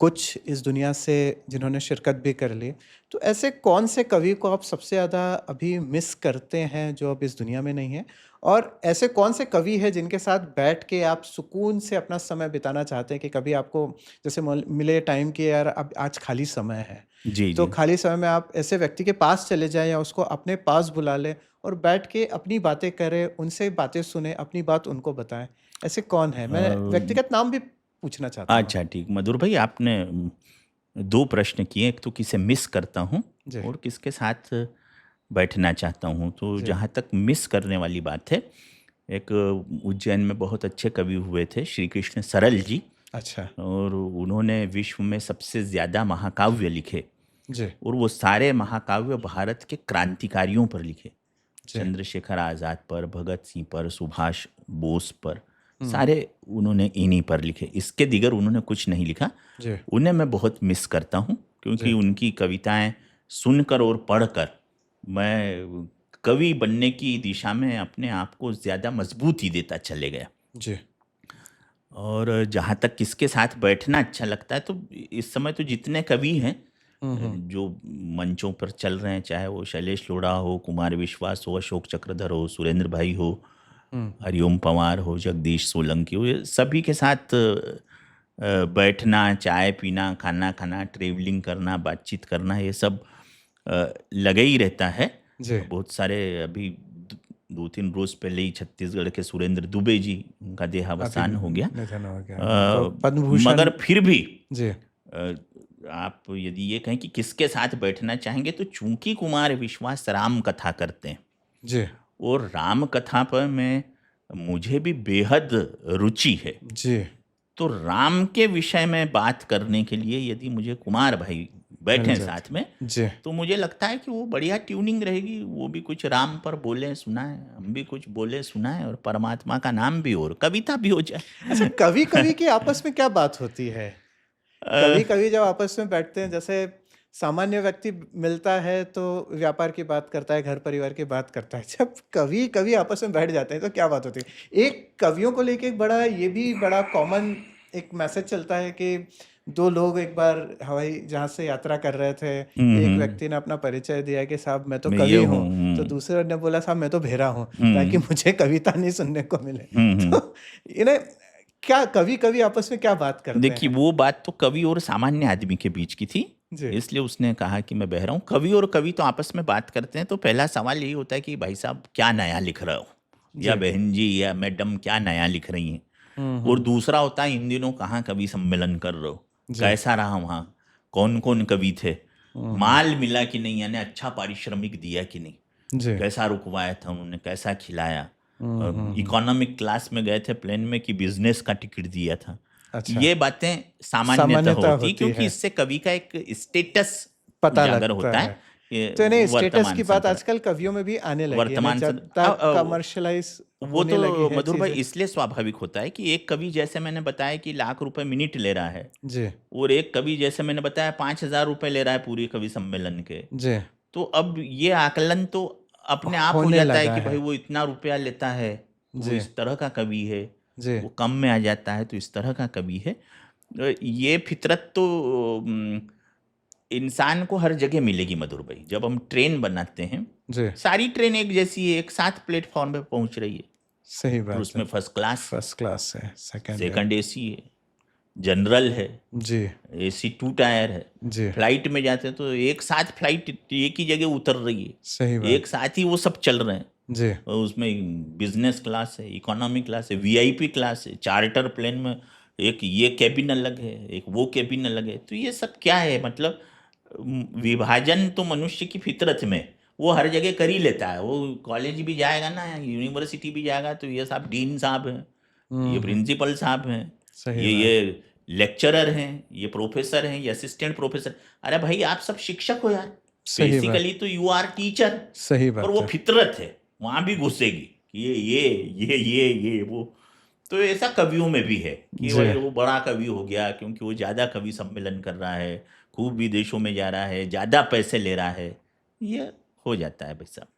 कुछ इस दुनिया से जिन्होंने शिरकत भी कर ली। तो ऐसे कौन से कवि को आप सबसे ज़्यादा अभी मिस करते हैं जो अब इस दुनिया में नहीं है? और ऐसे कौन से कवि हैं जिनके साथ बैठ के आप सुकून से अपना समय बिताना चाहते हैं कि कभी आपको जैसे मिले टाइम कि यार अब आज खाली समय है, जी तो जी। खाली समय में आप ऐसे व्यक्ति के पास चले जाएँ या उसको अपने पास बुला लें और बैठ के अपनी बातें करें, उनसे बातें सुनें, अपनी बात उनको बताएँ। ऐसे कौन है? मैं अ, व्यक्तिगत नाम भी पूछना चाहता हूँ। अच्छा ठीक, मधुर भाई आपने दो प्रश्न किए, एक तो किसे मिस करता हूँ जी, और किसके साथ बैठना चाहता हूँ। तो जी। जहाँ तक मिस करने वाली बात है, एक उज्जैन में बहुत अच्छे कवि हुए थे श्री कृष्ण सरल जी, अच्छा, और उन्होंने विश्व में सबसे ज़्यादा महाकाव्य लिखे, जी, और वो सारे महाकाव्य भारत के क्रांतिकारियों पर लिखे। जी। चंद्रशेखर आज़ाद पर, भगत सिंह पर, सुभाष बोस पर, हुँ, सारे उन्होंने इन्हीं पर लिखे। इसके दिगर उन्होंने कुछ नहीं लिखा। जी, उन्हें मैं बहुत मिस करता हूँ, क्योंकि जी, उनकी कविताएं सुनकर और पढ़कर मैं कवि बनने की दिशा में अपने आप को ज़्यादा मजबूती देता चले गया। जी। और जहाँ तक किसके साथ बैठना अच्छा लगता है, तो इस समय तो जितने कवि हैं हुँ, हुँ, जो मंचों पर चल रहे हैं, चाहे वो शैलेश लोढ़ा हो, कुमार विश्वास हो, अशोक चक्रधर हो, सुरेंद्र भाई हो, हुँ, हरिओम पंवार हो, जगदीश सोलंकी हो, ये सभी के साथ बैठना, चाय पीना, खाना खाना, ट्रेवलिंग करना, बातचीत करना, ये सब लगे ही रहता है। जी। बहुत सारे अभी 2-3 रोज पहले ही छत्तीसगढ़ के सुरेंद्र दुबे जी, उनका अभी देहावसान हो गया। निधन हो गया। उनको पद्म भूषण। मगर फिर भी जी, आप यदि ये कहें कि किसके साथ बैठना चाहेंगे, तो चूंकि कुमार विश्वास राम कथा करते हैं, जी, और राम कथा पर मैं मुझे भी बेहद रुचि है, जी। तो राम के विषय में बात करने के लिए यदि मुझे कुमार भाई मिल बैठें साथ जाते। में, जी। तो मुझे लगता है कि वो बढ़िया ट्यूनिंग रहेगी। वो भी कुछ राम पर बोले सुनाए, हम भी कुछ बोले सुनाए, और परमात्मा का नाम भी और कविता भी हो अच्छा, जाए। कवि-कवि की आपस में क्या बात होती है? अ, कवि-कवि जब आपस में बैठते हैं, जैसे सामान्य व्यक्ति मिलता है तो व्यापार की बात करता है, घर परिवार की बात करता है। जब कवि-कवि आपस में बैठ जाते हैं तो क्या बात होती है? एक कवियों को लेके एक बड़ा ये भी बड़ा कॉमन एक मैसेज चलता है कि 2 लोग एक बार हवाई जहाज से यात्रा कर रहे थे। एक हम्म, व्यक्ति ने अपना परिचय दिया कि साहब मैं तो मैं ये कवि हूँ, हूँ, तो दूसरे ने बोला साहब मैं तो भेड़ा हूँ, ताकि हम्म, मुझे कविता नहीं सुनने को मिले। हम्म। तो इन्हें क्या कवि-कवि आपस में क्या बात करते देखिए, हैं? वो बात तो कवि और सामान्य आदमी के बीच की थी, जी, इसलिए उसने कहा कि मैं बह रहा हूँ। कवि और कवि तो आपस में बात करते हैं, तो पहला सवाल यही होता है कि भाई साहब क्या नया लिख रहे हो, या जी। बहन जी या मैडम क्या नया लिख रही हैं। हुँ, और हुँ। दूसरा होता है इन दिनों कहाँ कवि सम्मेलन कर रहे हो, जी। कैसा रहा वहाँ, कौन कौन कवि थे, हुँ, हुँ। माल मिला कि नहीं, यानी अच्छा पारिश्रमिक दिया कि नहीं, जी। कैसा रुकवाया था उन्होंने, कैसा खिलाया, हुँ, हुँ, हुँ। इकोनॉमिक क्लास में गए थे प्लेन में कि बिजनेस का टिकट दिया था। अच्छा, ये बातें सामान्यतः सामान्यता होती, होती क्योंकि है, इससे कवि का एक स्टेटस पता उजागर लगता होता है। है। ये तो यानी स्टेटस वर्तमान की बात संदर्भ, आजकल कवियों में भी आने लगी है ना, वर्तमान जब संदर्भ तक कमर्शियलाइज़ वो होने तो लगी है मधुर भाई चीज़ें। इसलिए स्वाभाविक होता है कि एक कवि जैसे मैंने बताया कि लाख रुपए मिनट ले रहा है, जी, और एक कवि जैसे मैंने बताया 5,000 रुपए ले रहा है पूरी कवि सम्मेलन के, जी, तो अब ये आकलन तो अपने आप हो होने जाता है लगा कि भाई है। वो इतना रुपया लेता है तो वो जी, इस तरह का कवि है, जी, वो कम में आ जाता है तो इस तरह का कवि है। ये फितरत तो इंसान को हर जगह मिलेगी मधुर भाई। जब हम ट्रेन बनाते हैं, जी, सारी ट्रेन एक जैसी है, एक साथ प्लेटफॉर्म पे पहुंच रही है, सही और बात है। उसमें फर्स्ट क्लास है, फर्स्ट क्लास है, सेकंड है। सेकंड एसी है, जनरल है, जी, एसी 2 टायर है। जी, फ्लाइट में जाते हैं तो एक साथ फ्लाइट एक ही जगह उतर रही है, सही बात। एक साथ ही वो सब चल रहे हैं। जी। और उसमें बिजनेस क्लास है, इकोनॉमी क्लास है, वीआईपी क्लास है, चार्टर प्लेन में एक ये कैबिन अलग है, एक वो कैबिन अलग है। तो ये सब क्या है, मतलब विभाजन तो मनुष्य की फितरत में वो हर जगह कर ही लेता है। वो कॉलेज भी जाएगा ना, यूनिवर्सिटी भी जाएगा, तो ये साहब डीन साहब हैं, ये प्रिंसिपल साहब हैं, सही ये लेक्चरर हैं, ये प्रोफेसर हैं, ये असिस्टेंट प्रोफेसर। अरे भाई आप सब शिक्षक हो यार, सही बात। बेसिकली तो यू आर टीचर। सही पर बात वो है। फितरत है, वहां भी घुसेगी कि ये वो। तो ऐसा कवियों में भी है कि जी। भाई वो बड़ा कवि हो गया क्योंकि वो ज़्यादा कवि सम्मेलन कर रहा है, खूब विदेशों में जा रहा है, ज़्यादा पैसे ले रहा है, ये हो जाता है भाई साहब।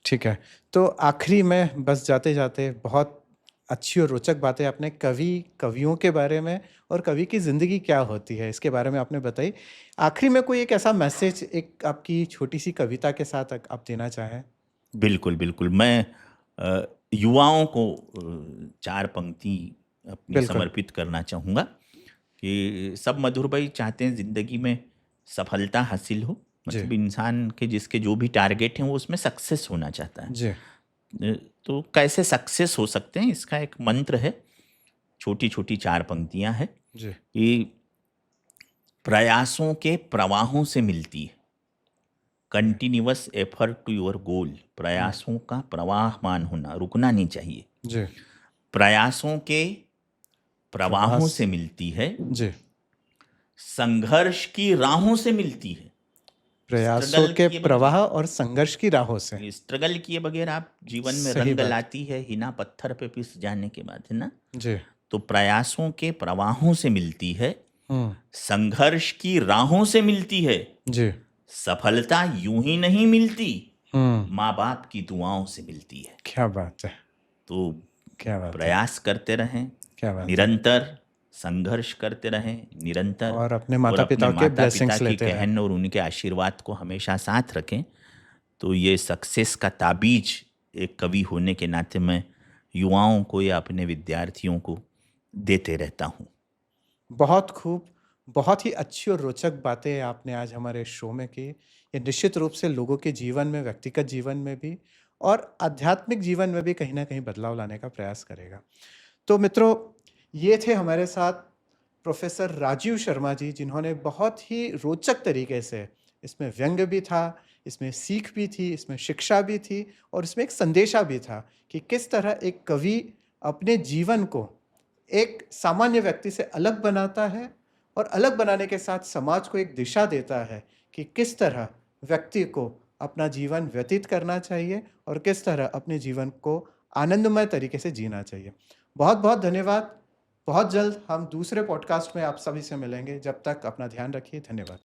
ठीक है। तो आखिरी में बस जाते-जाते बहुत अच्छी और रोचक बातें आपने कवियों के बारे में और कवि की ज़िंदगी क्या होती है, इसके बारे में आपने बताई। आखिरी में कोई एक ऐसा मैसेज एक आपकी छोटी-सी कविता के साथ आप देना चाहें? बिल्कुल, बिल्कुल। मैं युवाओं को 4 पंक्ति अपनी बिल्कुल। समर्पित करना चाहूँगा कि सब मधुर भाई चाहते हैं ज़िंदगी में सफलता हासिल हो। जी। मतलब इंसान के जिसके जो भी टारगेट हैं वो उसमें सक्सेस होना चाहता है। जी। तो कैसे सक्सेस हो सकते हैं, इसका एक मंत्र है, छोटी-छोटी 4 पंक्तियाँ हैं जी। कि प्रयासों के प्रवाहों से मिलती है, continuous effort to your goal. प्रयासों का प्रवाहमान होना, रुकना नहीं चाहिए। जी। प्रयासों के प्रवाहों प्रवास। से मिलती है, जी। संघर्ष की राहों से मिलती है। प्रयासों स्ट्रगल के किए प्रवाह बगैर, और संघर्ष की राहों से। स्ट्रगल किए बगैर आप जीवन में सही रंग बात। लाती है हिना पत्थर पे पिस जाने के बाद, है ना। जी। तो प्रयासों के प्रवाहों से मिलती है, हुँ। संघर्ष की राहों से मिलती है, जी। सफलता यूं ही नहीं मिलती, हुँ। माँ बाप की दुआओं से मिलती है। क्या बात है! तो क्या बात है! प्रयास करते रहें, क्या बात है! निरंतर संघर्ष करते रहें, निरंतर, और अपने और अपने माता-पिता के माता पिता ब्लेसिंग्स की लेते रहें। कहन और उनके आशीर्वाद को हमेशा साथ रखें। तो ये सक्सेस का ताबीज एक कवि होने के नाते मैं युवाओं को या अपने विद्यार्थियों को देते रहता हूँ। बहुत खूब, बहुत ही अच्छी और रोचक बातें आपने आज हमारे शो में की। ये निश्चित रूप से लोगों के जीवन में, व्यक्तिगत जीवन में भी और आध्यात्मिक जीवन में भी कहीं न कहीं बदलाव लाने का प्रयास करेगा। तो मित्रों, ये थे हमारे साथ प्रोफ़ेसर राजीव शर्मा जी, जिन्होंने बहुत ही रोचक तरीके से इसमें व्यंग्य भी था, इसमें सीख भी थी, इसमें शिक्षा भी थी और इसमें एक संदेशा भी था कि किस तरह एक कवि अपने जीवन को एक सामान्य व्यक्ति से अलग बनाता है और अलग बनाने के साथ समाज को एक दिशा देता है कि किस तरह व्यक्ति को अपना जीवन व्यतीत करना चाहिए और किस तरह अपने जीवन को आनंदमय तरीके से जीना चाहिए। बहुत-बहुत धन्यवाद। बहुत जल्द हम दूसरे पॉडकास्ट में आप सभी से मिलेंगे। जब तक अपना ध्यान रखिए। धन्यवाद।